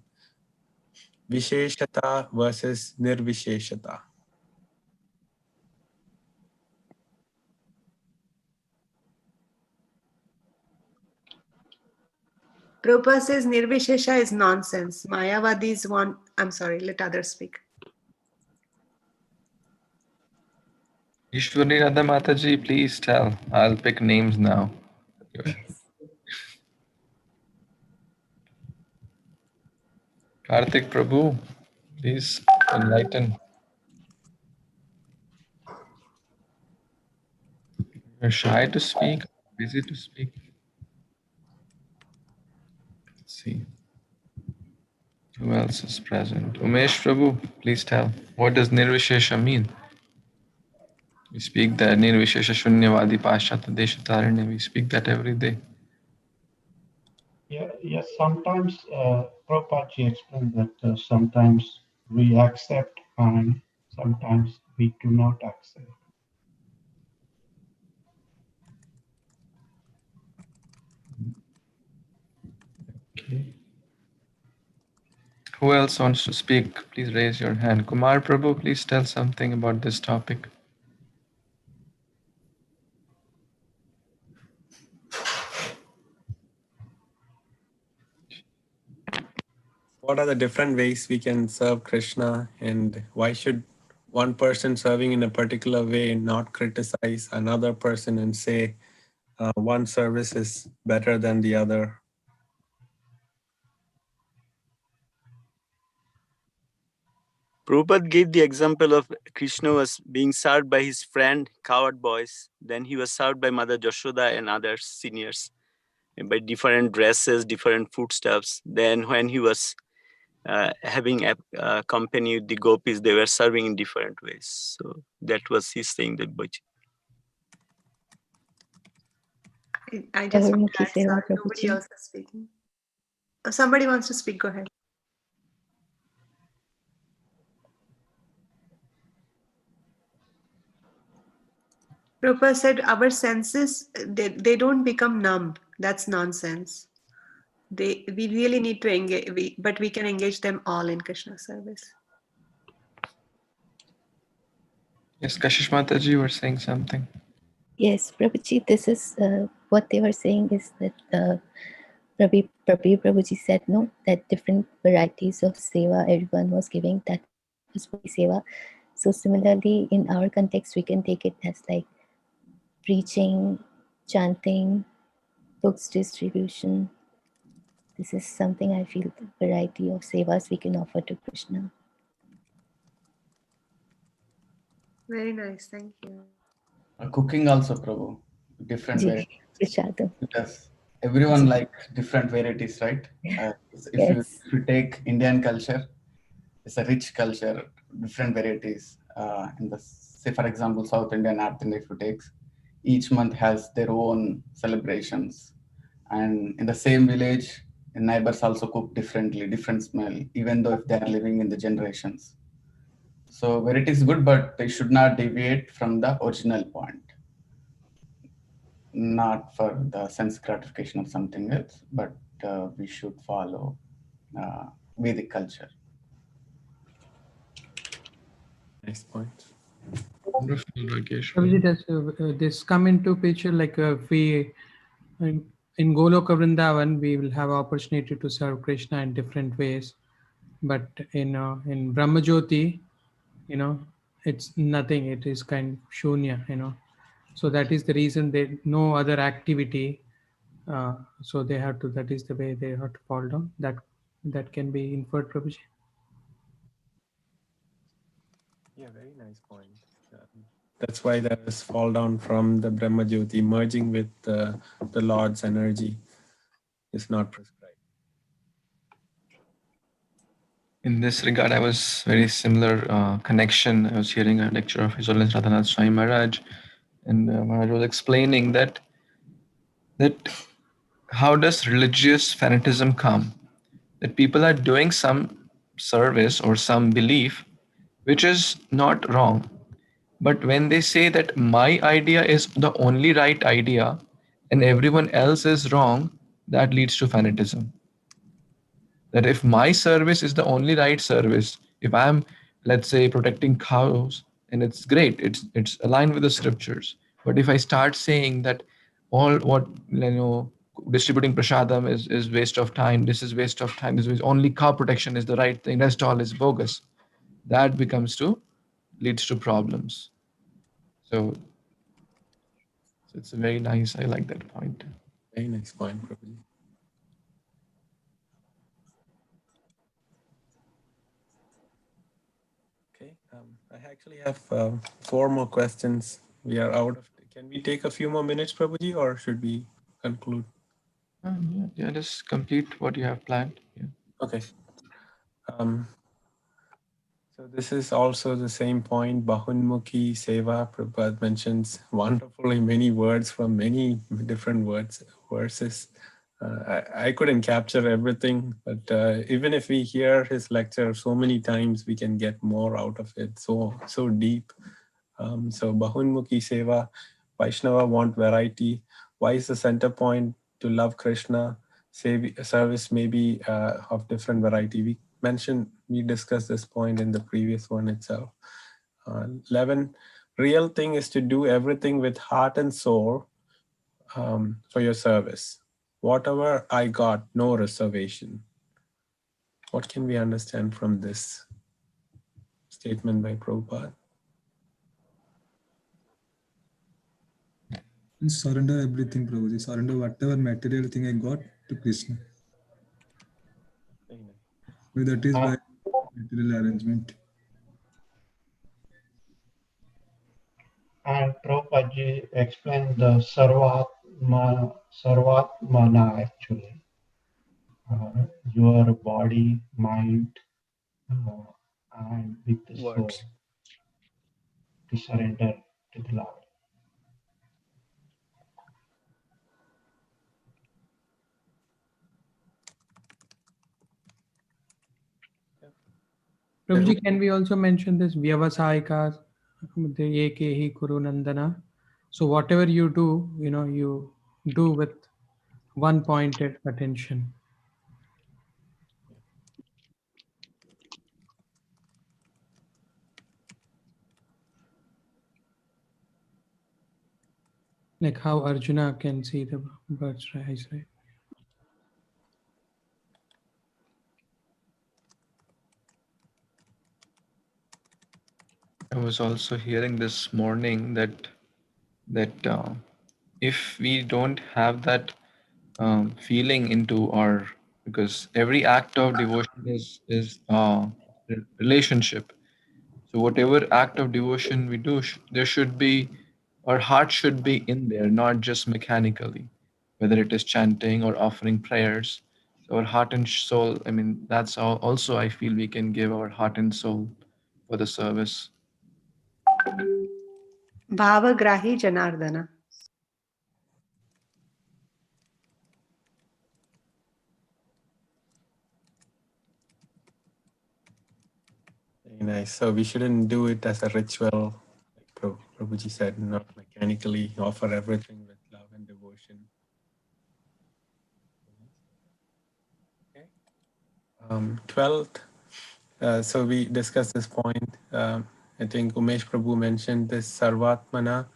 Visheshata versus Nirvisheshata? Prabhupada says Nirvishesha is nonsense. Mayavadis want, I'm sorry, let others speak. Ishwari Radha Mataji, please tell. I'll pick names now. Karthik Prabhu, please enlighten. You're shy to speak, busy to speak. Let's see. Who else is present? Umesh Prabhu, please tell. What does Nirvishesha mean? We speak that Nirvishesha Shunyavadi Paschata Deshataranya. We speak that every day. Yeah, yes, sometimes Prabhupada explained that sometimes we accept and sometimes we do not accept. Okay. Who else wants to speak? Please raise your hand. Kumar Prabhu, please tell something about this topic. What are the different ways we can serve Krishna, and why should one person serving in a particular way not criticize another person and say one service is better than the other? Prabhupada gave the example of Krishna was being served by his friend, coward boys. Then he was served by Mother Yashoda and other seniors by different dresses, different foodstuffs. Then when he was having a company with the gopis, they were serving in different ways. So that was his saying that Bhajan. I just want to Gurmukhi add, Seva sorry, nobody Prabhuji. else is speaking. Somebody wants to speak, go ahead. Prabhupada said our senses, they don't become numb. That's nonsense. We really need to engage, but we can engage them all in Krishna service. Yes, Kashish Mataji, you were saying something. Yes, Prabhuji, this is what they were saying is that Prabhuji said, no, that different varieties of seva everyone was giving, that was seva. So similarly, in our context, we can take it as like preaching, chanting, books distribution. This is something I feel the variety of sevas we can offer to Krishna. Very nice, thank you. Cooking also, Prabhu. Different Ji, varieties. Prashadam. Because everyone Ji. likes different varieties, right? Yes. If you take Indian culture, it's a rich culture, different varieties. In the, say for example, South India, North India, if you take, each month has their own celebrations. And in the same village, the neighbors also cook differently, different smell, even though if they are living in the generations. So variety is good, but they should not deviate from the original point. Not for the sense gratification of something else, but we should follow Vedic culture. Nice point. Wonderful, Rakesh. Prabhuji, does this come into picture like if we in Goloka Vrindavan we will have opportunity to serve Krishna in different ways, but in Brahmajyoti, it's nothing. It is kind of shunya, So that is the reason they no other activity. So they have to. That is the way they have to fall down. That can be inferred, Prabhuji. Yeah, very nice point. That's why there is fall down from the Brahma Jyoti, merging with the Lord's energy is not prescribed. In this regard, I was very similar connection. I was hearing a lecture of His Holiness Radhanath Swami Maharaj, and Maharaj was explaining that how does religious fanatism come? That people are doing some service or some belief which is not wrong. But when they say that my idea is the only right idea and everyone else is wrong, that leads to fanatism. That if my service is the only right service, if I'm, let's say, protecting cows, and it's great, it's aligned with the scriptures. But if I start saying that all what distributing prasadam is waste of time, this is waste of time, this is only cow protection is the right thing, rest all is bogus, that leads to problems. So it's a very nice, I like that point. Very nice point, Prabhuji. Okay, I actually have 4 more questions. We are out of. Can we take a few more minutes, Prabhuji, or should we conclude? Yeah, just complete what you have planned. Yeah. Okay. So this is also the same point, Bahunmukhi Seva. Prabhupada mentions wonderfully many words from many different verses. I couldn't capture everything, but even if we hear his lecture so many times, we can get more out of it. So deep. So Bahunmukhi Seva, Vaishnava want variety. Why is the center point to love Krishna? Service may be of different variety. We discussed this point in the previous one itself. 11, real thing is to do everything with heart and soul for your service. Whatever I got, no reservation. What can we understand from this statement by Prabhupada? Surrender everything, Prabhuji. Surrender whatever material thing I got to Krishna. That is by material arrangement. And Prabhupada explained the Sarvatmana actually. Your body, mind, and with the soul Words. to surrender to the Lord. Prabhuji, can we also mention this Vyavasayika, the Ekehi Kuru Nandana? So whatever you do, you do with one pointed attention. Like how Arjuna can see the birds rise, right? I was also hearing this morning that if we don't have that feeling into our, because every act of devotion is relationship. So whatever act of devotion we do, there should be, our heart should be in there, not just mechanically, whether it is chanting or offering prayers. So our heart and soul, I mean, that's also I feel we can give our heart and soul for the service. Bhavagrahi Janardana. Very nice. So we shouldn't do it as a ritual, like Prabhuji said, not mechanically offer everything with love and devotion. Okay. 12th, so we discussed this point. I think Umesh Prabhu mentioned this Sarvatmana.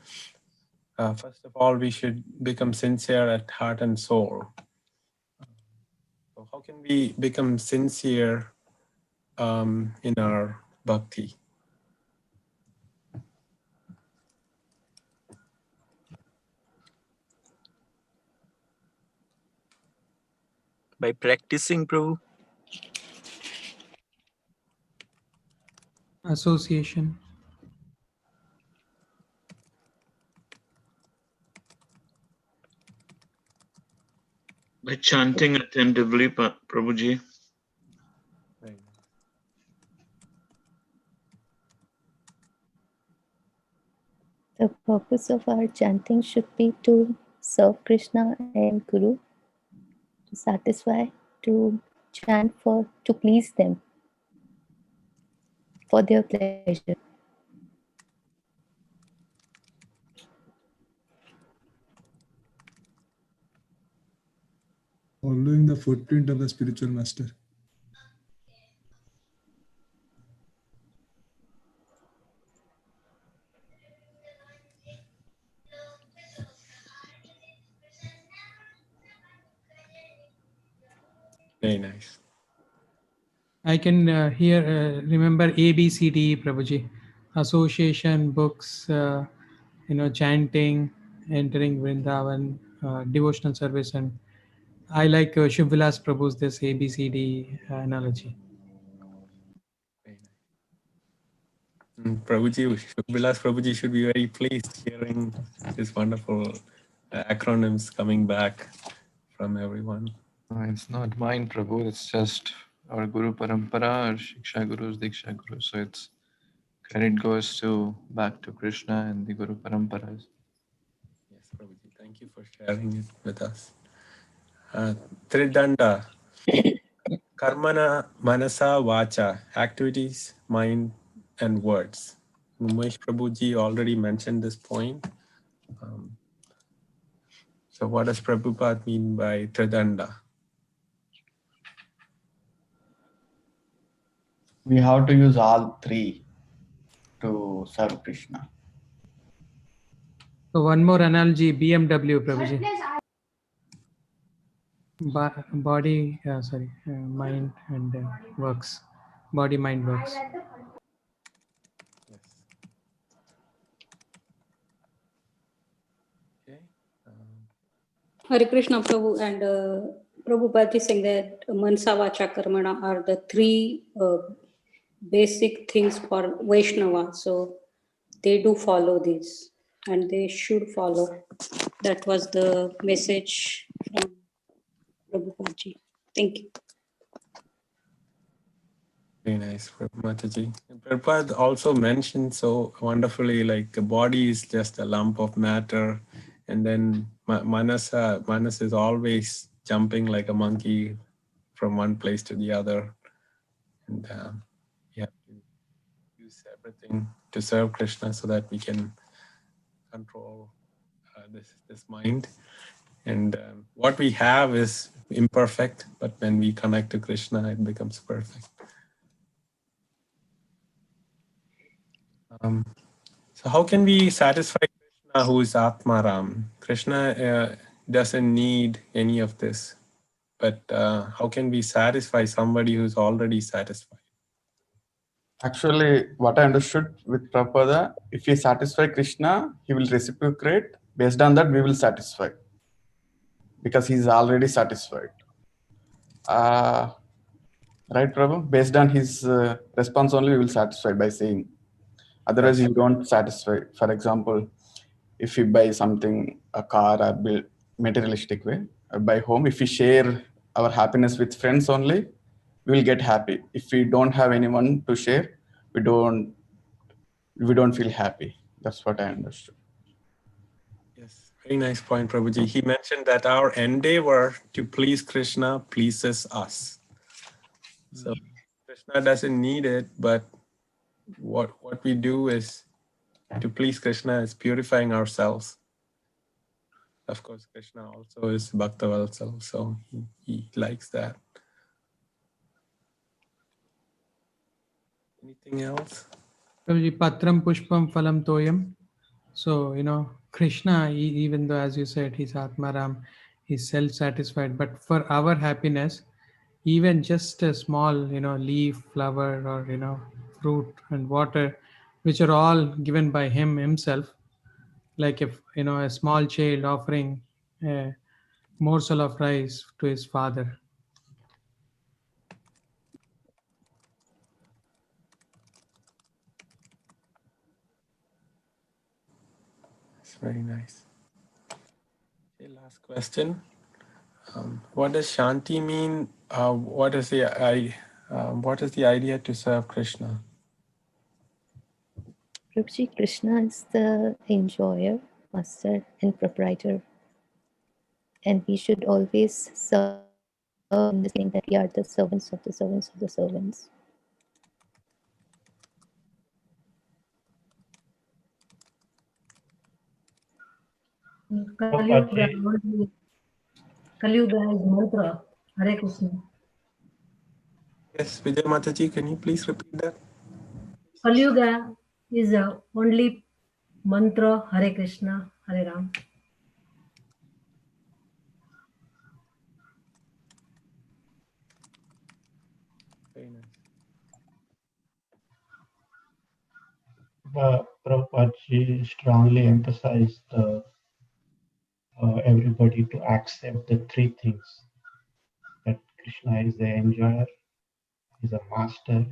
First of all, we should become sincere at heart and soul. So how can we become sincere in our bhakti? By practicing, Prabhu. Association. By chanting attentively, Prabhuji. The purpose of our chanting should be to serve Krishna and Guru, to satisfy, to chant to please them, for their pleasure. Following the footprint of the spiritual master. Very nice. I can remember ABCD, Prabhuji. Association, books, chanting, entering Vrindavan, devotional service, and I like Shiv Vilas Prabhu's this ABCD analogy. Prabhuji, Vilas Prabhuji should be very pleased hearing these wonderful acronyms coming back from everyone. It's not mine, Prabhu. It's just our Guru Parampara, our Shiksha Gurus, Diksha Gurus. So it's credit goes to back to Krishna and the Guru Paramparas. Yes, Prabhuji, thank you for sharing it with us. Tridanda, Karmana, Manasa, Vacha, activities, mind, and words. Umesh Prabhuji already mentioned this point. So what does Prabhupada mean by Tridanda? We have to use all three to serve Krishna. So one more analogy, BMW, Prabhuji. Body, mind and works. Body, mind, works. Okay. Hare Krishna Prabhu and Prabhupada is saying that Mansa Vacha Karmana are the three basic things for Vaishnava. So they do follow these and they should follow. That was the message from Prabhupada. Thank you. Very nice, Mataji. Prabhupada also mentioned so wonderfully, like the body is just a lump of matter, and then manas is always jumping like a monkey from one place to the other, and we have to use everything to serve Krishna so that we can control this mind. And what we have is imperfect, but when we connect to Krishna, it becomes perfect. So how can we satisfy Krishna who is Atmaram? Krishna doesn't need any of this, but how can we satisfy somebody who's already satisfied? Actually, what I understood with Prabhupada, if we satisfy Krishna, he will reciprocate. Based on that, we will satisfy because he is already satisfied. Right, Prabhu? Based on his response only, we will satisfy by saying. Otherwise, you don't satisfy. For example, if we buy something, a car, a bill, materialistic way, buy home, if we share our happiness with friends only, we will get happy. If we don't have anyone to share, we don't feel happy. That's what I understood. Yes, very nice point, Prabhuji. He mentioned that our endeavor to please Krishna pleases us. So Krishna doesn't need it, but what we do is to please Krishna is purifying ourselves. Of course, Krishna also is Bhaktavalsal, so he likes that. Anything else? Patram Pushpam Phalam Toyam. So, Krishna, even though, as you said, he's Atmaram, he's self-satisfied, but for our happiness, even just a small, leaf, flower, or, fruit and water, which are all given by him himself, like if, a small child offering a morsel of rice to his father. It's very nice. Okay, last question. What does Shanti mean? What is the idea to serve Krishna? Prabhuji, Krishna is the enjoyer, master, and proprietor. And we should always serve in the saying that we are the servants of the servants of the servants. Kaliyuga is mantra. Hare Krishna. Yes, Vijay Mataji, can you please repeat that? Kaliyuga is only mantra. Hare Krishna, Hare Ram. Very nice. Prabhupada strongly emphasized everybody to accept the three things, that Krishna is the enjoyer, he's a master,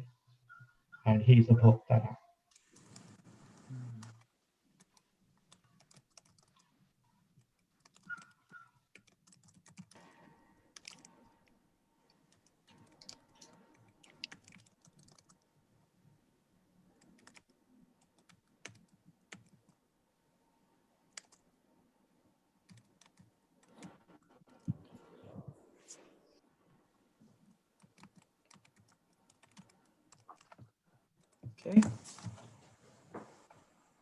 and he is a bhoktara. Okay.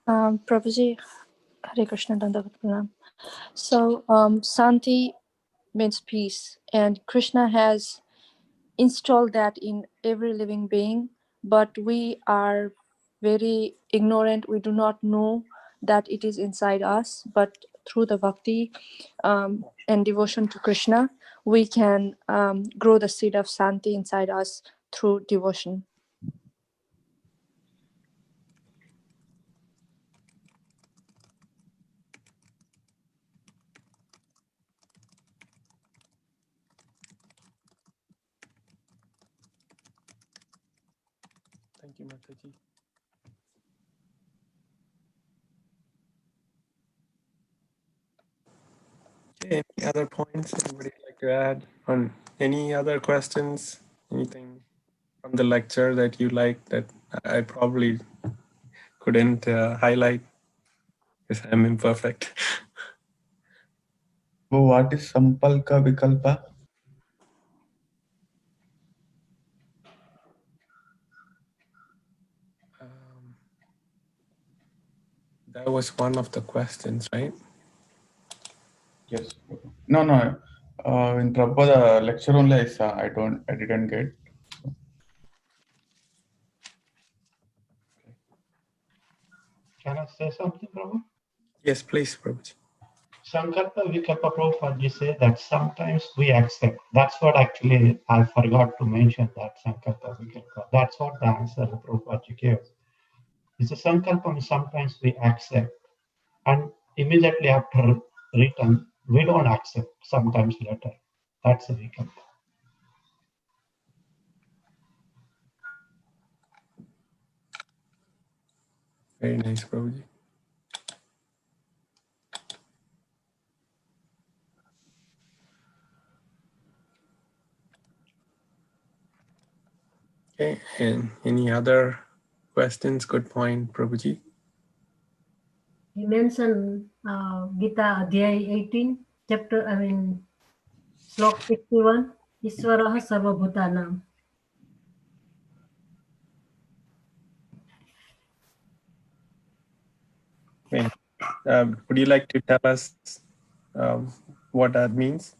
Prabhuji, Hare Krishna, Dandavat Pranam. So, Santi means peace, and Krishna has installed that in every living being, but we are very ignorant. We do not know that it is inside us, but through the bhakti and devotion to Krishna, we can grow the seed of Santi inside us through devotion. Thank you, Mataji. Okay, any other points anybody would like to add on? Any other questions? Anything from the lecture that you like that I probably couldn't highlight because I'm imperfect? So what is Sampalka Vikalpa? That was one of the questions, right? Yes. No. In Prabhupada lecture only I saw. I didn't get. Can I say something, Prabhu? Yes, please, Prabhuji. Sankalpa Vikalpa Prabhupada says that sometimes we accept. That's what actually I forgot to mention, that Sankalpa Vikalpa. That's what the answer Prabhupada gave. It's a Sankalpa, sometimes we accept. And immediately after return, we don't accept, sometimes later. That's a Vikalpa. Very nice, Prabhuji. Okay, and any other questions? Good point, Prabhuji. He mentioned Gita Adhyay 18, Slok 61, Iswaraha Sarvabhutanam. Okay. Would you like to tell us what that means?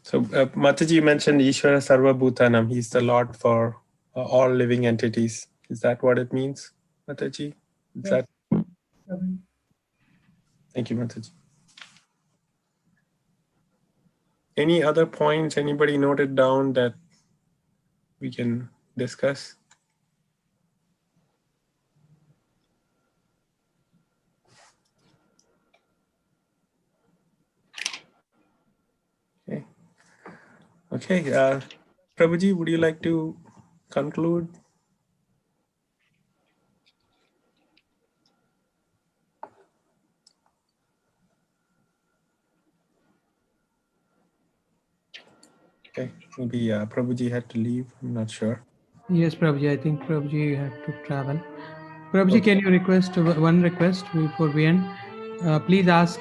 So Mataji mentioned Ishvara Sarva Bhutanam. He's the Lord for all living entities. Is that what it means, Mataji? Is that? Thank you, Mataji. Any other points anybody noted down that we can discuss? Okay. Okay. Prabhuji, would you like to conclude? Okay. Maybe Prabhuji had to leave. I'm not sure. Yes, Prabhuji. I think Prabhuji had to travel. Prabhuji, Okay. can you request one request before we end? Please ask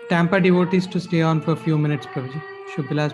Tampa devotees to stay on for a few minutes, Prabhuji. Shubhila's